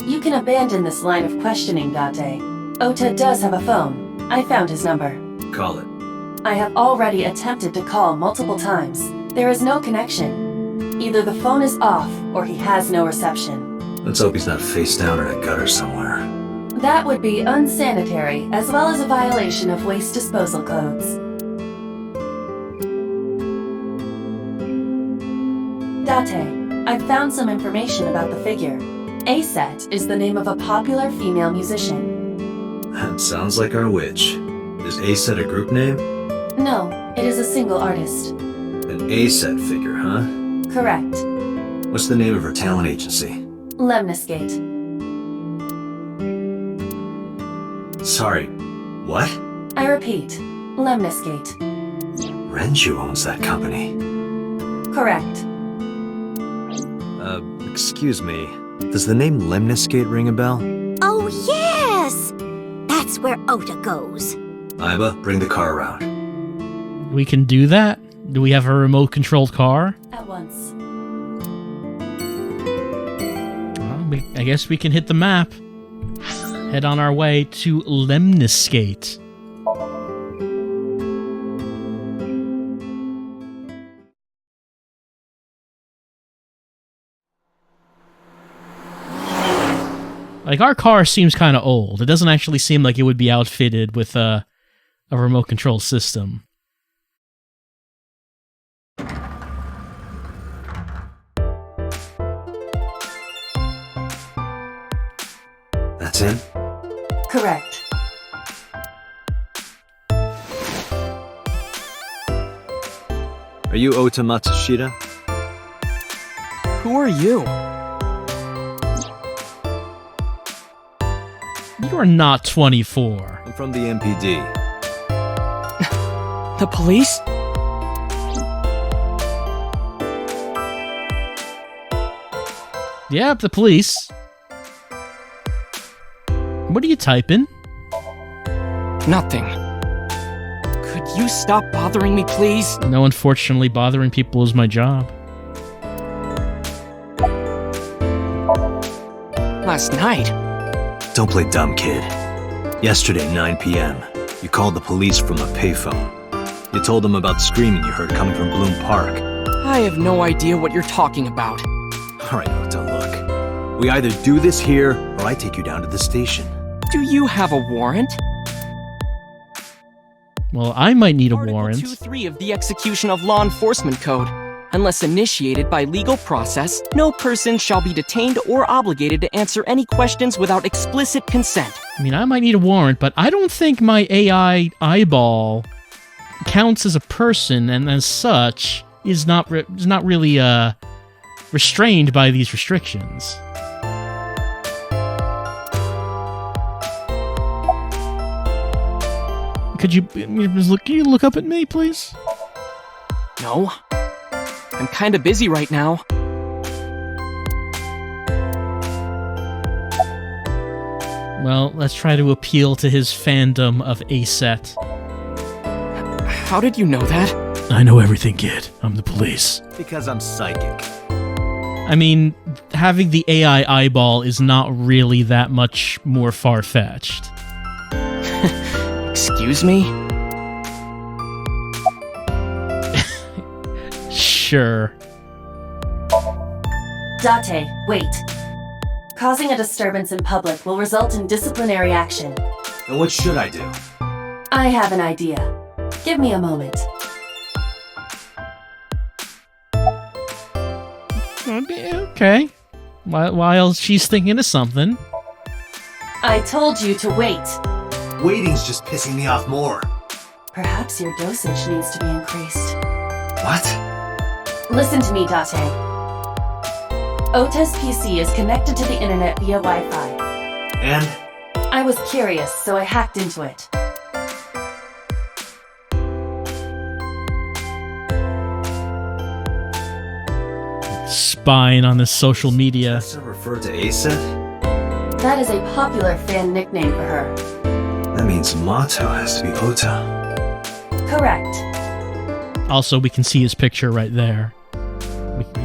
You can abandon this line of questioning, Date. Ota does have a phone. I found his number. Call it. I have already attempted to call multiple times. There is no connection. Either the phone is off, or he has no reception. Let's hope he's not face down in a gutter somewhere. That would be unsanitary, as well as a violation of waste disposal codes. Date, I've found some information about the figure. A-Set is the name of a popular female musician. That sounds like our witch. Is A-Set a group name? No, it is a single artist. An A-Set figure, huh? Correct. What's the name of her talent agency? Lemniscate. Sorry, what? I repeat, Lemniscate. Renju owns that company. Correct. Excuse me. Does the name Lemniscate ring a bell? Oh, yes! That's where Ota goes. Iba, bring the car around. We can do that? Do we have a remote-controlled car? At once. Well, I guess we can hit the map. Head on our way to Lemniscate. Like, our car seems kind of old. It doesn't actually seem like it would be outfitted with a remote control system. That's him? Correct. Are you Ota Matsushita? Who are you? You are not 24. I'm from the MPD. The police? Yep, the police. What are you typing? Nothing. Could you stop bothering me, please? No, unfortunately, bothering people is my job. Last night? Don't play dumb, kid. Yesterday, 9 p.m., you called the police from a payphone. You told them about screaming you heard coming from Bloom Park. I have no idea what you're talking about. All right, Ota, look. We either do this here, or I take you down to the station. Do you have a warrant? Well, I might need a Article warrant. 2.3 of the Execution of Law Enforcement Code. Unless initiated by legal process, no person shall be detained or obligated to answer any questions without explicit consent. I mean, I might need a warrant, but I don't think my AI eyeball counts as a person, and as such is not really restrained by these restrictions. Can you look up at me, please? No. I'm kinda busy right now. Well, let's try to appeal to his fandom of A-Set. How did you know that? I know everything, kid. I'm the police. Because I'm psychic. I mean, having the AI eyeball is not really that much more far-fetched. Excuse me? Sure. Date, wait. Causing a disturbance in public will result in disciplinary action. And what should I do? I have an idea. Give me a moment. Okay. While she's thinking of something. I told you to wait. Waiting's just pissing me off more. Perhaps your dosage needs to be increased. What? Listen to me, Date. Ota's PC is connected to the internet via Wi-Fi. And? I was curious, so I hacked into it. Spying on his social media. Does it refer to Aset? That is a popular fan nickname for her. That means motto has to be Ota. Correct. Also, we can see his picture right there.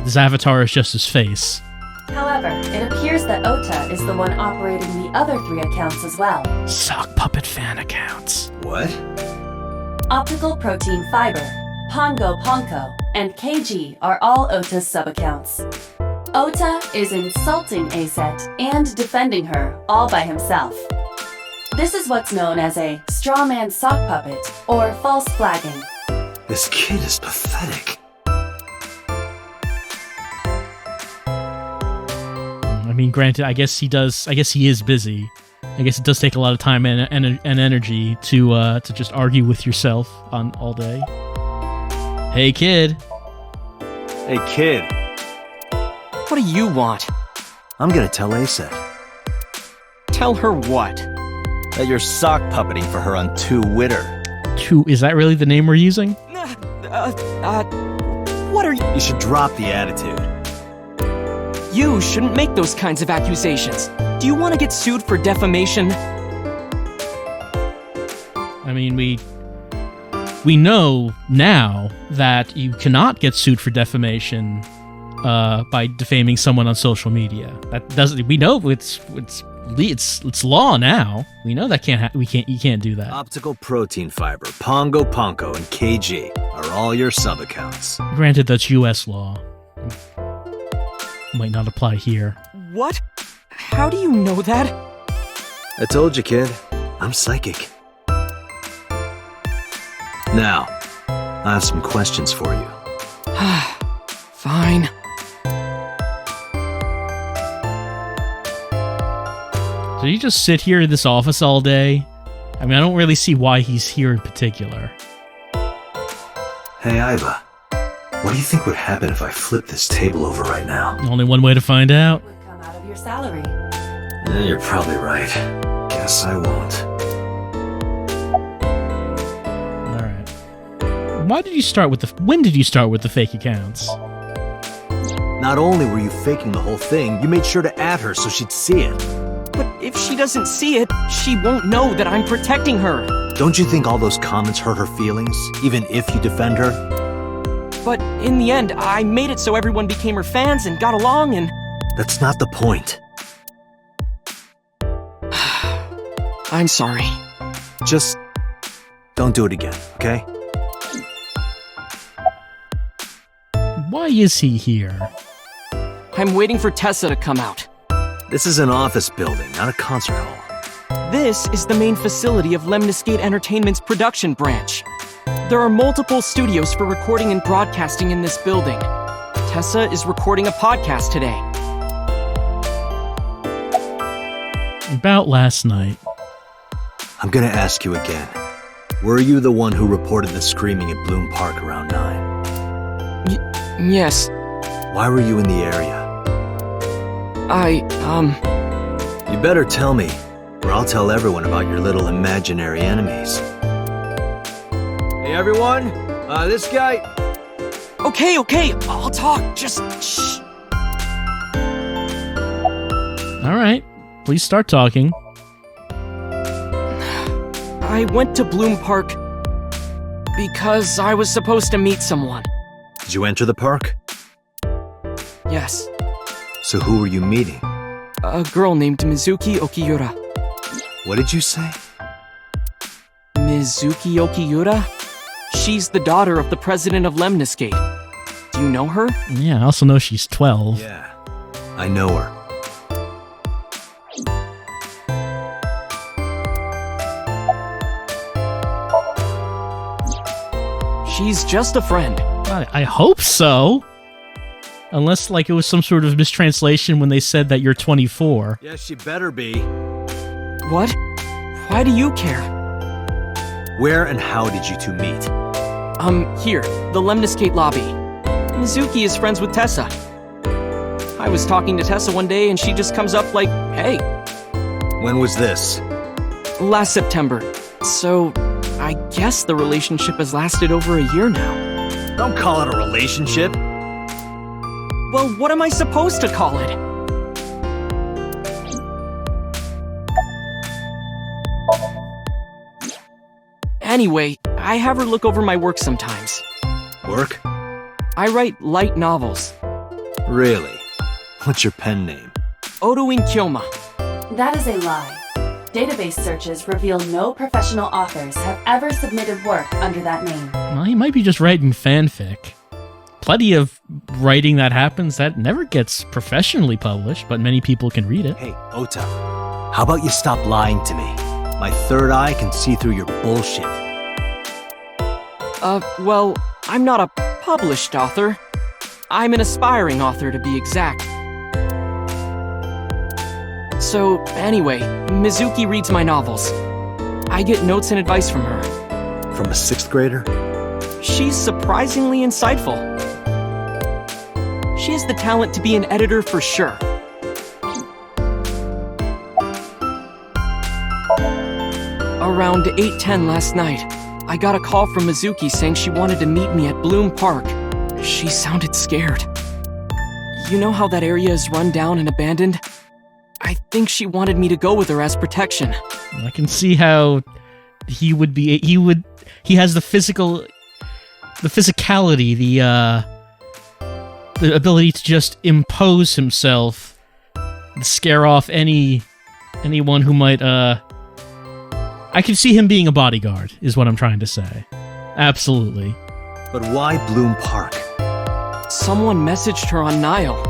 His avatar is just his face. However, it appears that Ota is the one operating the other 3 accounts as well. Sock puppet fan accounts. What? Optical Protein Fiber, Pongo Ponko, and KG are all Ota's sub-accounts. Ota is insulting Aset and defending her all by himself. This is what's known as a strawman sock puppet or false flagging. This kid is pathetic. I mean, granted, I guess he is busy. I guess it does take a lot of time and energy to just argue with yourself on all day. Hey, kid. Hey, kid. What do you want? I'm gonna tell Aset Tell her what? that you're sock puppeting for her on Twitter. Is that really the name we're using? What are you? You should drop the attitude. You shouldn't make those kinds of accusations. Do you want to get sued for defamation? I mean, we know now that you cannot get sued for defamation by defaming someone on social media. We know it's law now. We know that you can't do that. Optical Protein Fiber, Pongo Ponko, and KG are all your sub-accounts. Granted, that's U.S. law. Might not apply here. What? How do you know that? I told you, kid. I'm psychic. Now, I have some questions for you. Fine. Did he just sit here in this office all day? I mean, I don't really see why he's here in particular. Hey, Iva. What do you think would happen if I flip this table over right now? Only one way to find out. Would come out of your salary. You're probably right. Guess I won't. Alright. When did you start with the fake accounts? Not only were you faking the whole thing, you made sure to add her so she'd see it. But if she doesn't see it, she won't know that I'm protecting her. Don't you think all those comments hurt her feelings, even if you defend her? But in the end, I made it so everyone became her fans and got along and... That's not the point. I'm sorry. Just don't do it again, okay? Why is he here? I'm waiting for Tessa to come out. This is an office building, not a concert hall. This is the main facility of Lemniscate Entertainment's production branch. There are multiple studios for recording and broadcasting in this building. Tessa is recording a podcast today. About last night. I'm gonna ask you again. Were you the one who reported the screaming at Bloom Park around 9? Yes. Why were you in the area? You better tell me, or I'll tell everyone about your little imaginary enemies. Hey everyone, this guy... Okay, I'll talk, just shh. Alright, please start talking. I went to Bloom Park because I was supposed to meet someone. Did you enter the park? Yes. So who were you meeting? A girl named Mizuki Okiura. What did you say? Mizuki Okiura? She's the daughter of the president of Lemniscate. Do you know her? Yeah, I also know she's 12. Yeah, I know her. She's just a friend. I hope so. Unless, like, it was some sort of mistranslation when they said that you're 24. Yes, she better be. What? Why do you care? Where and how did you two meet? Here, the Lemniscate lobby. Mizuki is friends with Tessa. I was talking to Tessa one day and she just comes up like, hey. When was this? Last September. So, I guess the relationship has lasted over a year now. Don't call it a relationship. Well, what am I supposed to call it? Anyway, I have her look over my work sometimes. Work? I write light novels. Really? What's your pen name? Odoin Kyoma. That is a lie. Database searches reveal no professional authors have ever submitted work under that name. Well, he might be just writing fanfic. Plenty of writing that happens that never gets professionally published, but many people can read it. Hey, Ota, how about you stop lying to me? My third eye can see through your bullshit. Well, I'm not a published author. I'm an aspiring author, to be exact. So, anyway, Mizuki reads my novels. I get notes and advice from her. From a 6th grader? She's surprisingly insightful. She has the talent to be an editor for sure. Around 8:10 last night, I got a call from Mizuki saying she wanted to meet me at Bloom Park. She sounded scared. You know how that area is run down and abandoned? I think she wanted me to go with her as protection. I can see how he has the physicality, the ability to just impose himself, scare off anyone who might, I can see him being a bodyguard, is what I'm trying to say. Absolutely. But why Bloom Park? Someone messaged her on Nile.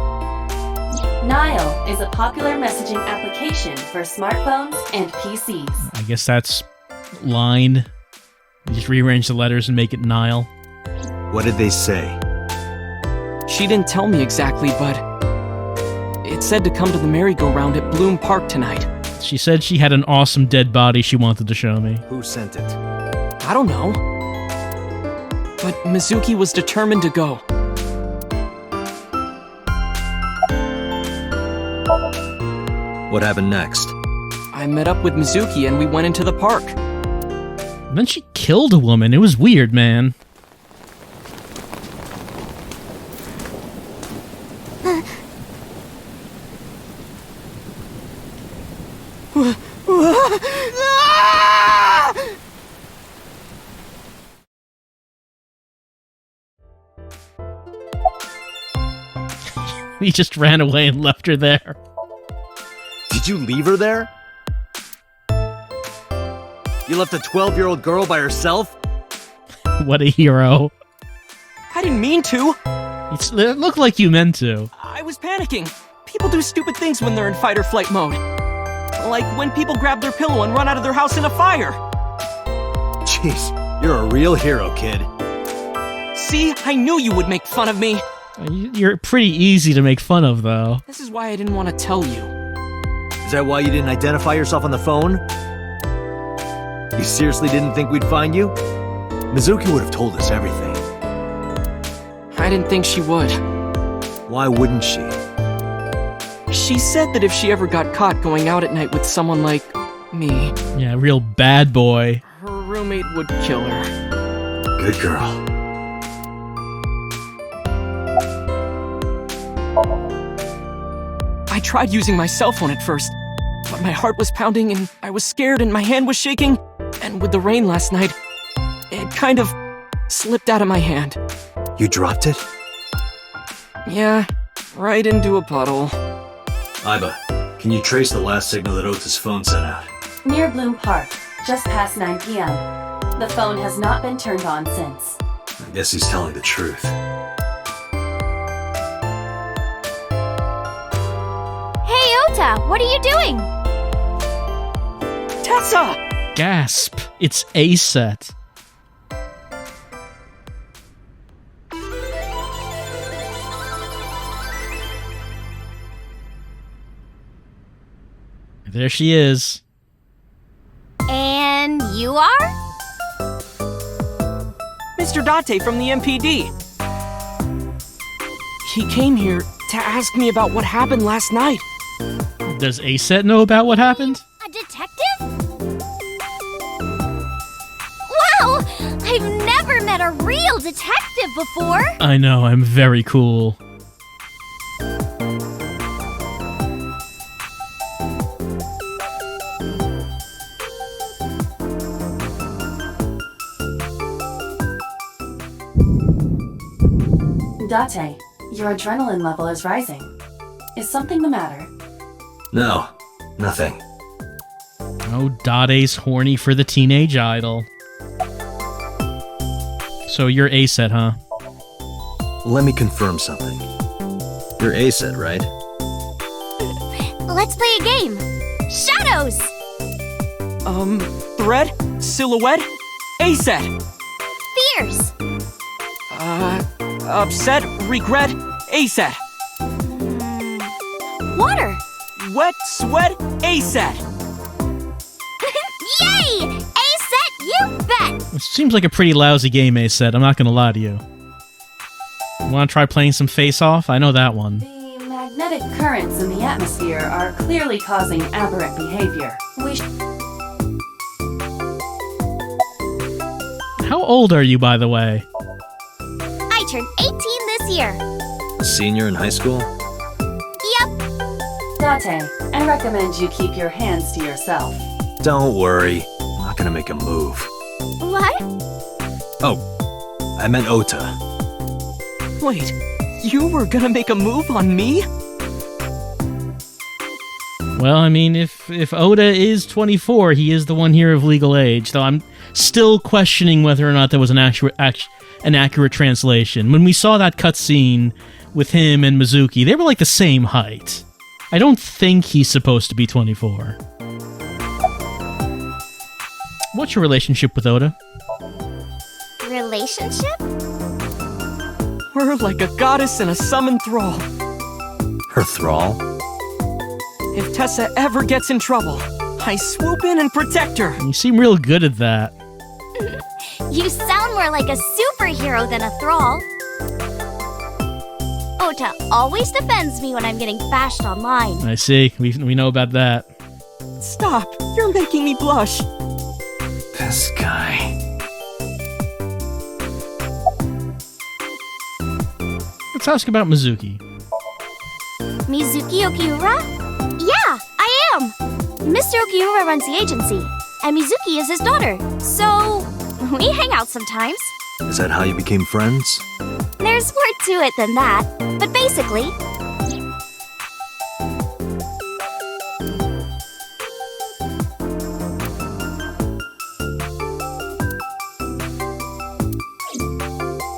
Nile is a popular messaging application for smartphones and PCs. I guess that's Line. You just rearrange the letters and make it Nile. What did they say? She didn't tell me exactly, but it said to come to the merry-go-round at Bloom Park tonight. She said she had an awesome dead body she wanted to show me. Who sent it? I don't know. But Mizuki was determined to go. What happened next? I met up with Mizuki and we went into the park. And then she killed a woman. It was weird, man. He just ran away and left her there. Did you leave her there? You left a 12-year-old girl by herself? What a hero. I didn't mean to. It looked like you meant to. I was panicking. People do stupid things when they're in fight or flight mode. Like when people grab their pillow and run out of their house in a fire. Jeez, you're a real hero, kid. See, I knew you would make fun of me. You're pretty easy to make fun of, though. This is why I didn't want to tell you. Is that why you didn't identify yourself on the phone? You seriously didn't think we'd find you? Mizuki would have told us everything. I didn't think she would. Why wouldn't she? She said that if she ever got caught going out at night with someone like me... Yeah, real bad boy. Her roommate would kill her. Good girl. I tried using my cell phone at first, but my heart was pounding and I was scared and my hand was shaking. And with the rain last night, it kind of slipped out of my hand. You dropped it? Yeah, right into a puddle. Iba, can you trace the last signal that Ota's phone sent out? Near Bloom Park, just past 9 p.m. The phone has not been turned on since. I guess he's telling the truth. Hey, Ota, what are you doing? Tessa! Gasp. It's a set. There she is. And you are? Mr. Date from the MPD. He came here to ask me about what happened last night. Does A-Set know about what happened? A detective? Wow! I've never met a real detective before! I know, I'm very cool. Date, your adrenaline level is rising. Is something the matter? No, nothing. Oh, Dade's horny for the teenage idol. So you're A-Set, huh? Let me confirm something. You're A-Set, right? Let's play a game. Shadows! Thread? Silhouette? A-Set! Fears! Upset? Regret? A-Set! Water! Wet? Sweat? A-Set! Yay! A-Set, you bet! It seems like a pretty lousy game, A-Set. I'm not gonna lie to you. Want to try playing some Face-Off? I know that one. The magnetic currents in the atmosphere are clearly causing aberrant behavior. How old are you, by the way? I turned 18 this year. A senior in high school? Yep. Date, I recommend you keep your hands to yourself. Don't worry. I'm not gonna make a move. What? Oh, I meant Ota. Wait, you were gonna make a move on me? Well, I mean, if Oda is 24, he is the one here of legal age, though I'm still questioning whether or not that was an accurate translation. When we saw that cutscene with him and Mizuki, they were like the same height. I don't think he's supposed to be 24. What's your relationship with Oda? Relationship? We're like a goddess and a summoned thrall. Her thrall? If Tessa ever gets in trouble, I swoop in and protect her. You seem real good at that. You sound more like a superhero than a thrall. Ota always defends me when I'm getting bashed online. I see. We know about that. Stop! You're making me blush. This guy. Let's ask about Mizuki. Mizuki Okiura? Yeah, I am! Mr. Okiura runs the agency, and Mizuki is his daughter, so we hang out sometimes. Is that how you became friends? There's more to it than that, but basically...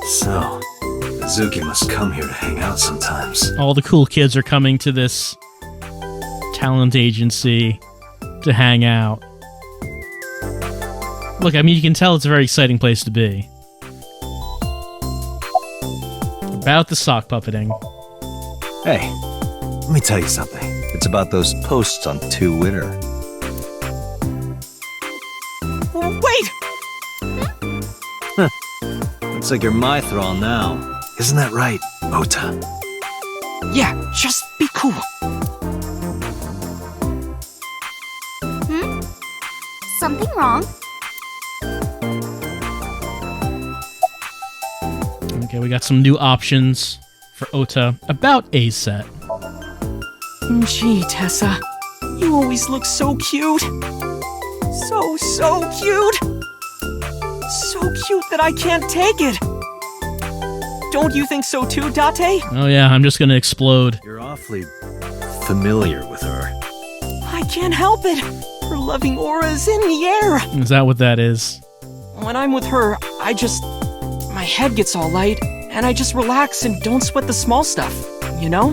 So, Mizuki must come here to hang out sometimes. All the cool kids are coming to this talent agency to hang out. Look, I mean, you can tell it's a very exciting place to be. About the sock puppeting. Hey, let me tell you something. It's about those posts on Twitter. Wait! Huh. Looks like you're my thrall now. Isn't that right, Ota? Yeah, just be cool. Something wrong? Okay, we got some new options for Ota about A-Set. Gee, Tessa, you always look so cute. So cute. So cute that I can't take it. Don't you think so too, Date? Oh yeah, I'm just gonna explode. You're awfully familiar with her. I can't help it. Her loving aura is in the air. Is that what that is? When I'm with her, my head gets all light, and I just relax and don't sweat the small stuff, you know?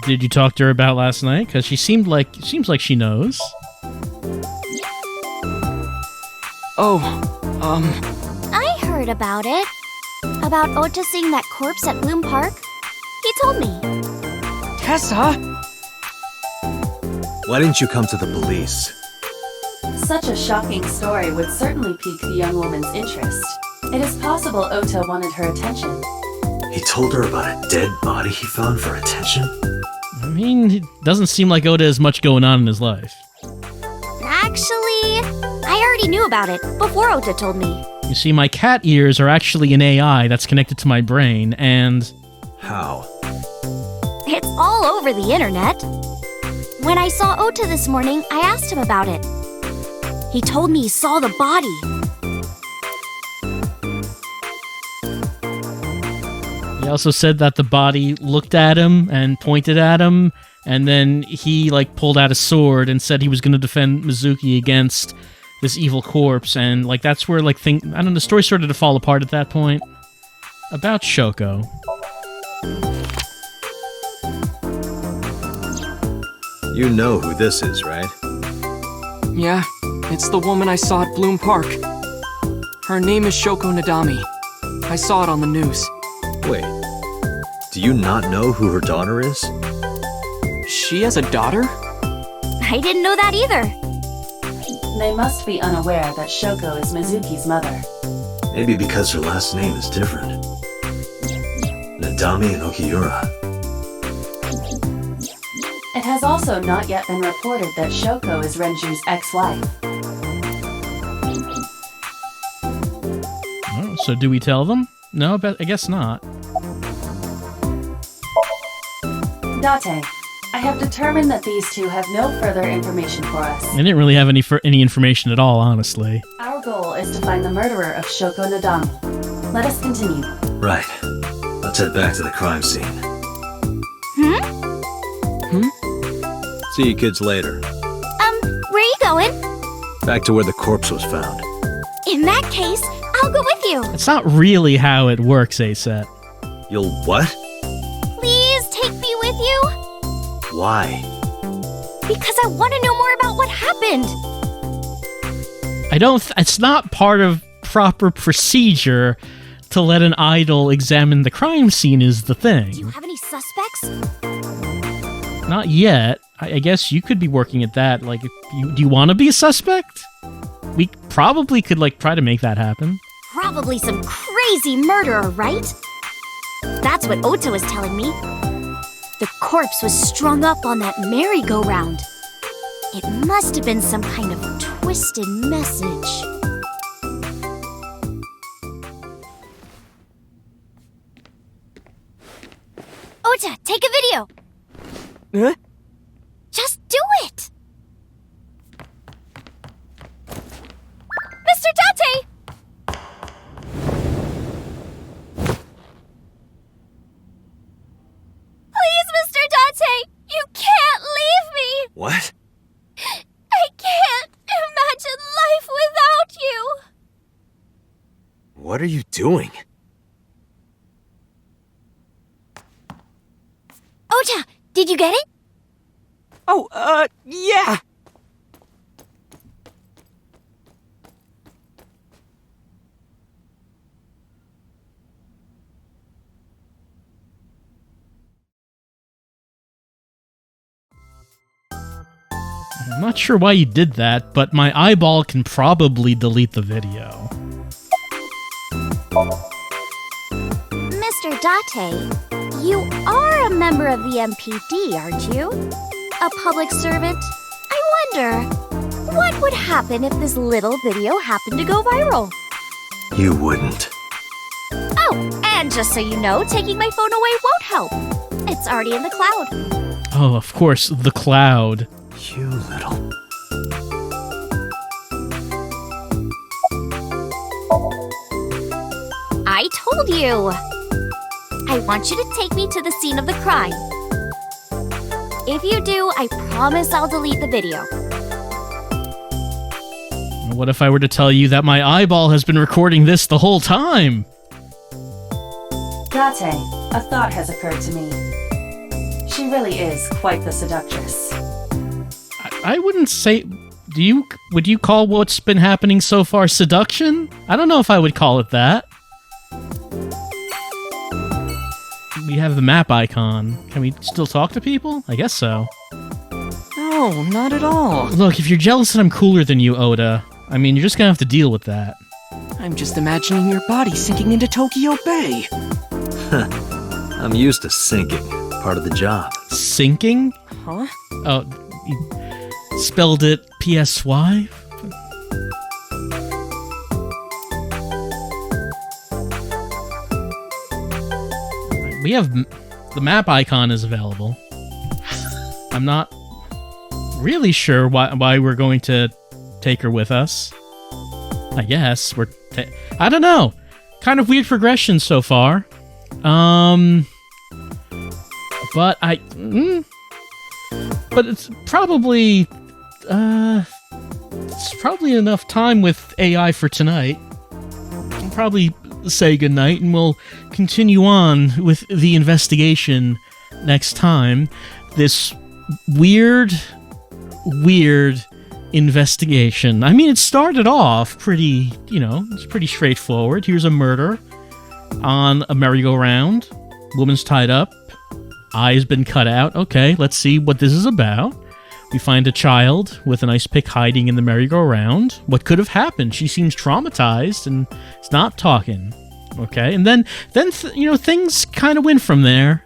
Did you talk to her about last night? Because seems like she knows. I heard about it. About Ota seeing that corpse at Bloom Park. He told me. Tessa? Why didn't you come to the police? Such a shocking story would certainly pique the young woman's interest. It is possible Ota wanted her attention. He told her about a dead body he found for attention? I mean, it doesn't seem like Oda has much going on in his life. Actually, I already knew about it before Ota told me. You see, my cat ears are actually an AI that's connected to my brain, and... How? It's all over the internet. When I saw Ota this morning, I asked him about it. He told me he saw the body. He also said that the body looked at him and pointed at him, and then he, pulled out a sword and said he was going to defend Mizuki against this evil corpse, and, that's where, I don't know, the story started to fall apart at that point. About Shoko. You know who this is, right? Yeah, it's the woman I saw at Bloom Park. Her name is Shoko Nadami. I saw it on the news. Wait, do you not know who her daughter is? She has a daughter? I didn't know that either. They must be unaware that Shoko is Mizuki's mother. Maybe because her last name is different. Nadami and Okiura. It has also not yet been reported that Shoko is Renju's ex-wife. Oh, so do we tell them? No, I guess not. Date, I have determined that these two have no further information for us. I didn't really have any information at all, honestly. Our goal is to find the murderer of Shoko Nadami. Let us continue. Right. Let's head back to the crime scene. See you kids later. Where are you going? Back to where the corpse was found. In that case, I'll go with you. It's not really how it works, A-Set. You'll what? Please take me with you. Why? Because I want to know more about what happened. It's not part of proper procedure to let an idol examine the crime scene is the thing. Do you have any suspects? Not yet. I guess you could be working at that. Do you want to be a suspect? We probably could, try to make that happen. Probably some crazy murderer, right? That's what Ota was telling me. The corpse was strung up on that merry-go-round. It must have been some kind of twisted message. Ota, take a video! Huh? Just do it! Mr. Date! Please, Mr. Date! You can't leave me! What? I can't imagine life without you! What are you doing? Ota, did you get it? Oh, yeah! I'm not sure why you did that, but my eyeball can probably delete the video. Mr. Date, you are a member of the MPD, aren't you? A public servant? I wonder, what would happen if this little video happened to go viral? You wouldn't. Oh, and just so you know, taking my phone away won't help. It's already in the cloud. Oh, of course, the cloud. You little... I told you! I want you to take me to the scene of the crime. If you do, I promise I'll delete the video. What if I were to tell you that my eyeball has been recording this the whole time? Date, a thought has occurred to me. She really is quite the seductress. I wouldn't say... Would you call what's been happening so far seduction? I don't know if I would call it that. We have the map icon. Can we still talk to people? I guess so. No, not at all. Look, if you're jealous that I'm cooler than you, Oda, I mean, you're just gonna have to deal with that. I I'm just imagining your body sinking into Tokyo Bay. I'm used to sinking. Part of the job. Sinking? Huh? Oh, you spelled it P.S.Y.? We have... The map icon is available. I'm not really sure why we're going to take her with us. I guess we're... I don't know. Kind of weird progression so far. But but it's probably enough time with AI for tonight. I'll probably say goodnight, and we'll continue on with the investigation next time. This weird investigation. I mean, it started off pretty, it's pretty straightforward. Here's a murder on a merry-go-round. Woman's tied up. Eye's been cut out. Okay, let's see what this is about. We find a child with an ice pick hiding in the merry-go-round. What could have happened? She seems traumatized and is not talking. Okay, and then things kind of went from there.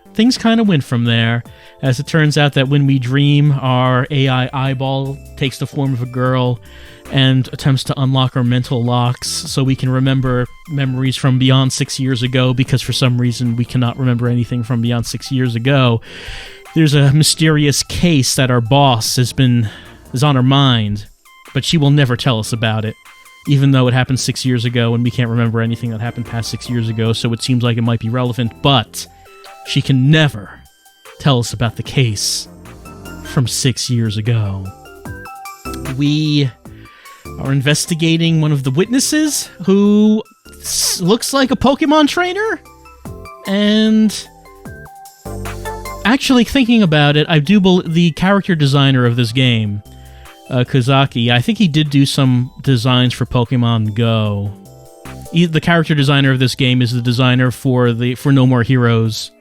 As it turns out that when we dream, our AI eyeball takes the form of a girl and attempts to unlock our mental locks so we can remember memories from beyond 6 years ago, because for some reason we cannot remember anything from beyond 6 years ago. There's a mysterious case that our boss is on her mind, but she will never tell us about it, even though it happened 6 years ago and we can't remember anything that happened past 6 years ago, so it seems like it might be relevant, but she can never tell us about the case from 6 years ago. We are investigating one of the witnesses who looks like a Pokemon trainer, and actually thinking about it, I do believe the character designer of this game, Kozaki, I think he did do some designs for Pokemon Go. The character designer of this game is the designer for No More Heroes.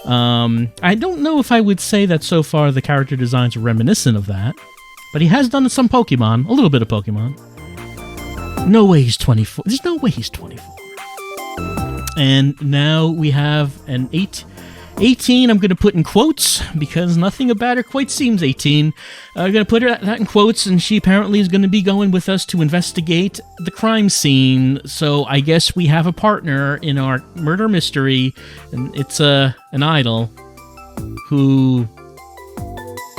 I don't know if I would say that so far the character designs are reminiscent of that, but he has done some Pokemon, a little bit of Pokemon. No way he's 24. There's no way he's 24. And now we have an 18, I'm going to put in quotes, because nothing about her quite seems 18. I'm going to put that in quotes, and she apparently is going to be going with us to investigate the crime scene. So I guess we have a partner in our murder mystery, and it's an idol who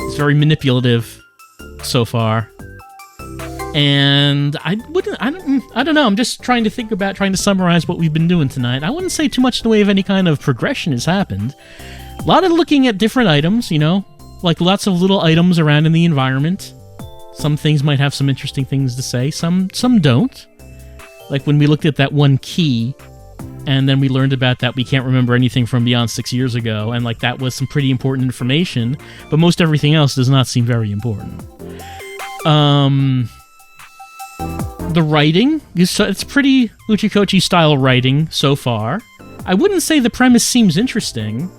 is very manipulative so far. And I don't know, I'm just trying to summarize what we've been doing tonight. I wouldn't say too much in the way of any kind of progression has happened. A lot of looking at different items, like lots of little items around in the environment. Some things might have some interesting things to say, some don't. Like when we looked at that one key, and then we learned about that we can't remember anything from beyond 6 years ago, and like that was some pretty important information, but most everything else does not seem very important. The writing, it's pretty Uchikochi style writing so far. I wouldn't say the premise seems interesting.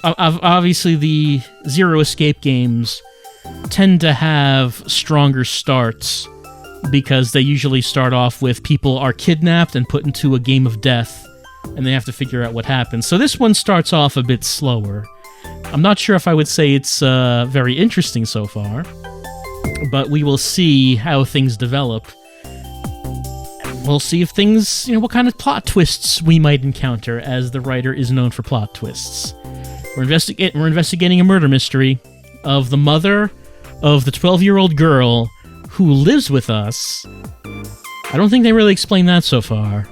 Obviously the Zero Escape games tend to have stronger starts because they usually start off with people are kidnapped and put into a game of death, and they have to figure out what happens. So this one starts off a bit slower. I'm not sure if I would say it's very interesting so far, but we will see how things develop. We'll see if things, what kind of plot twists we might encounter, as the writer is known for plot twists. We're investigating a murder mystery of the mother of the 12-year-old girl who lives with us. I don't think they really explain that so far.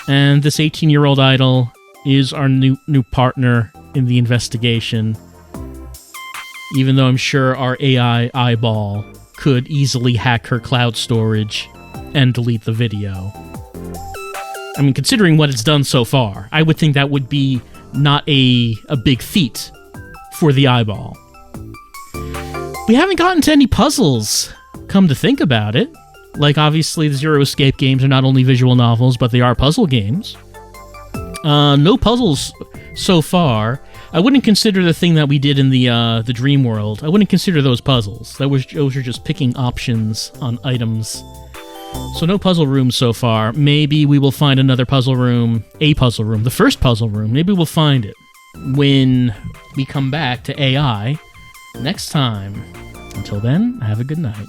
And this 18-year-old idol is our new partner in the investigation, even though I'm sure our AI eyeball could easily hack her cloud storage and delete the video. I mean, considering what it's done so far, I would think that would be not a big feat for the eyeball. We haven't gotten to any puzzles, come to think about it. Like, obviously, the Zero Escape games are not only visual novels, but they are puzzle games. No puzzles so far. I wouldn't consider the thing that we did in the Dream World. I wouldn't consider those puzzles. Those are just picking options on items. So no puzzle rooms so far. Maybe we will find another puzzle room, the first puzzle room. Maybe we'll find it when we come back to AI next time. Until then, have a good night.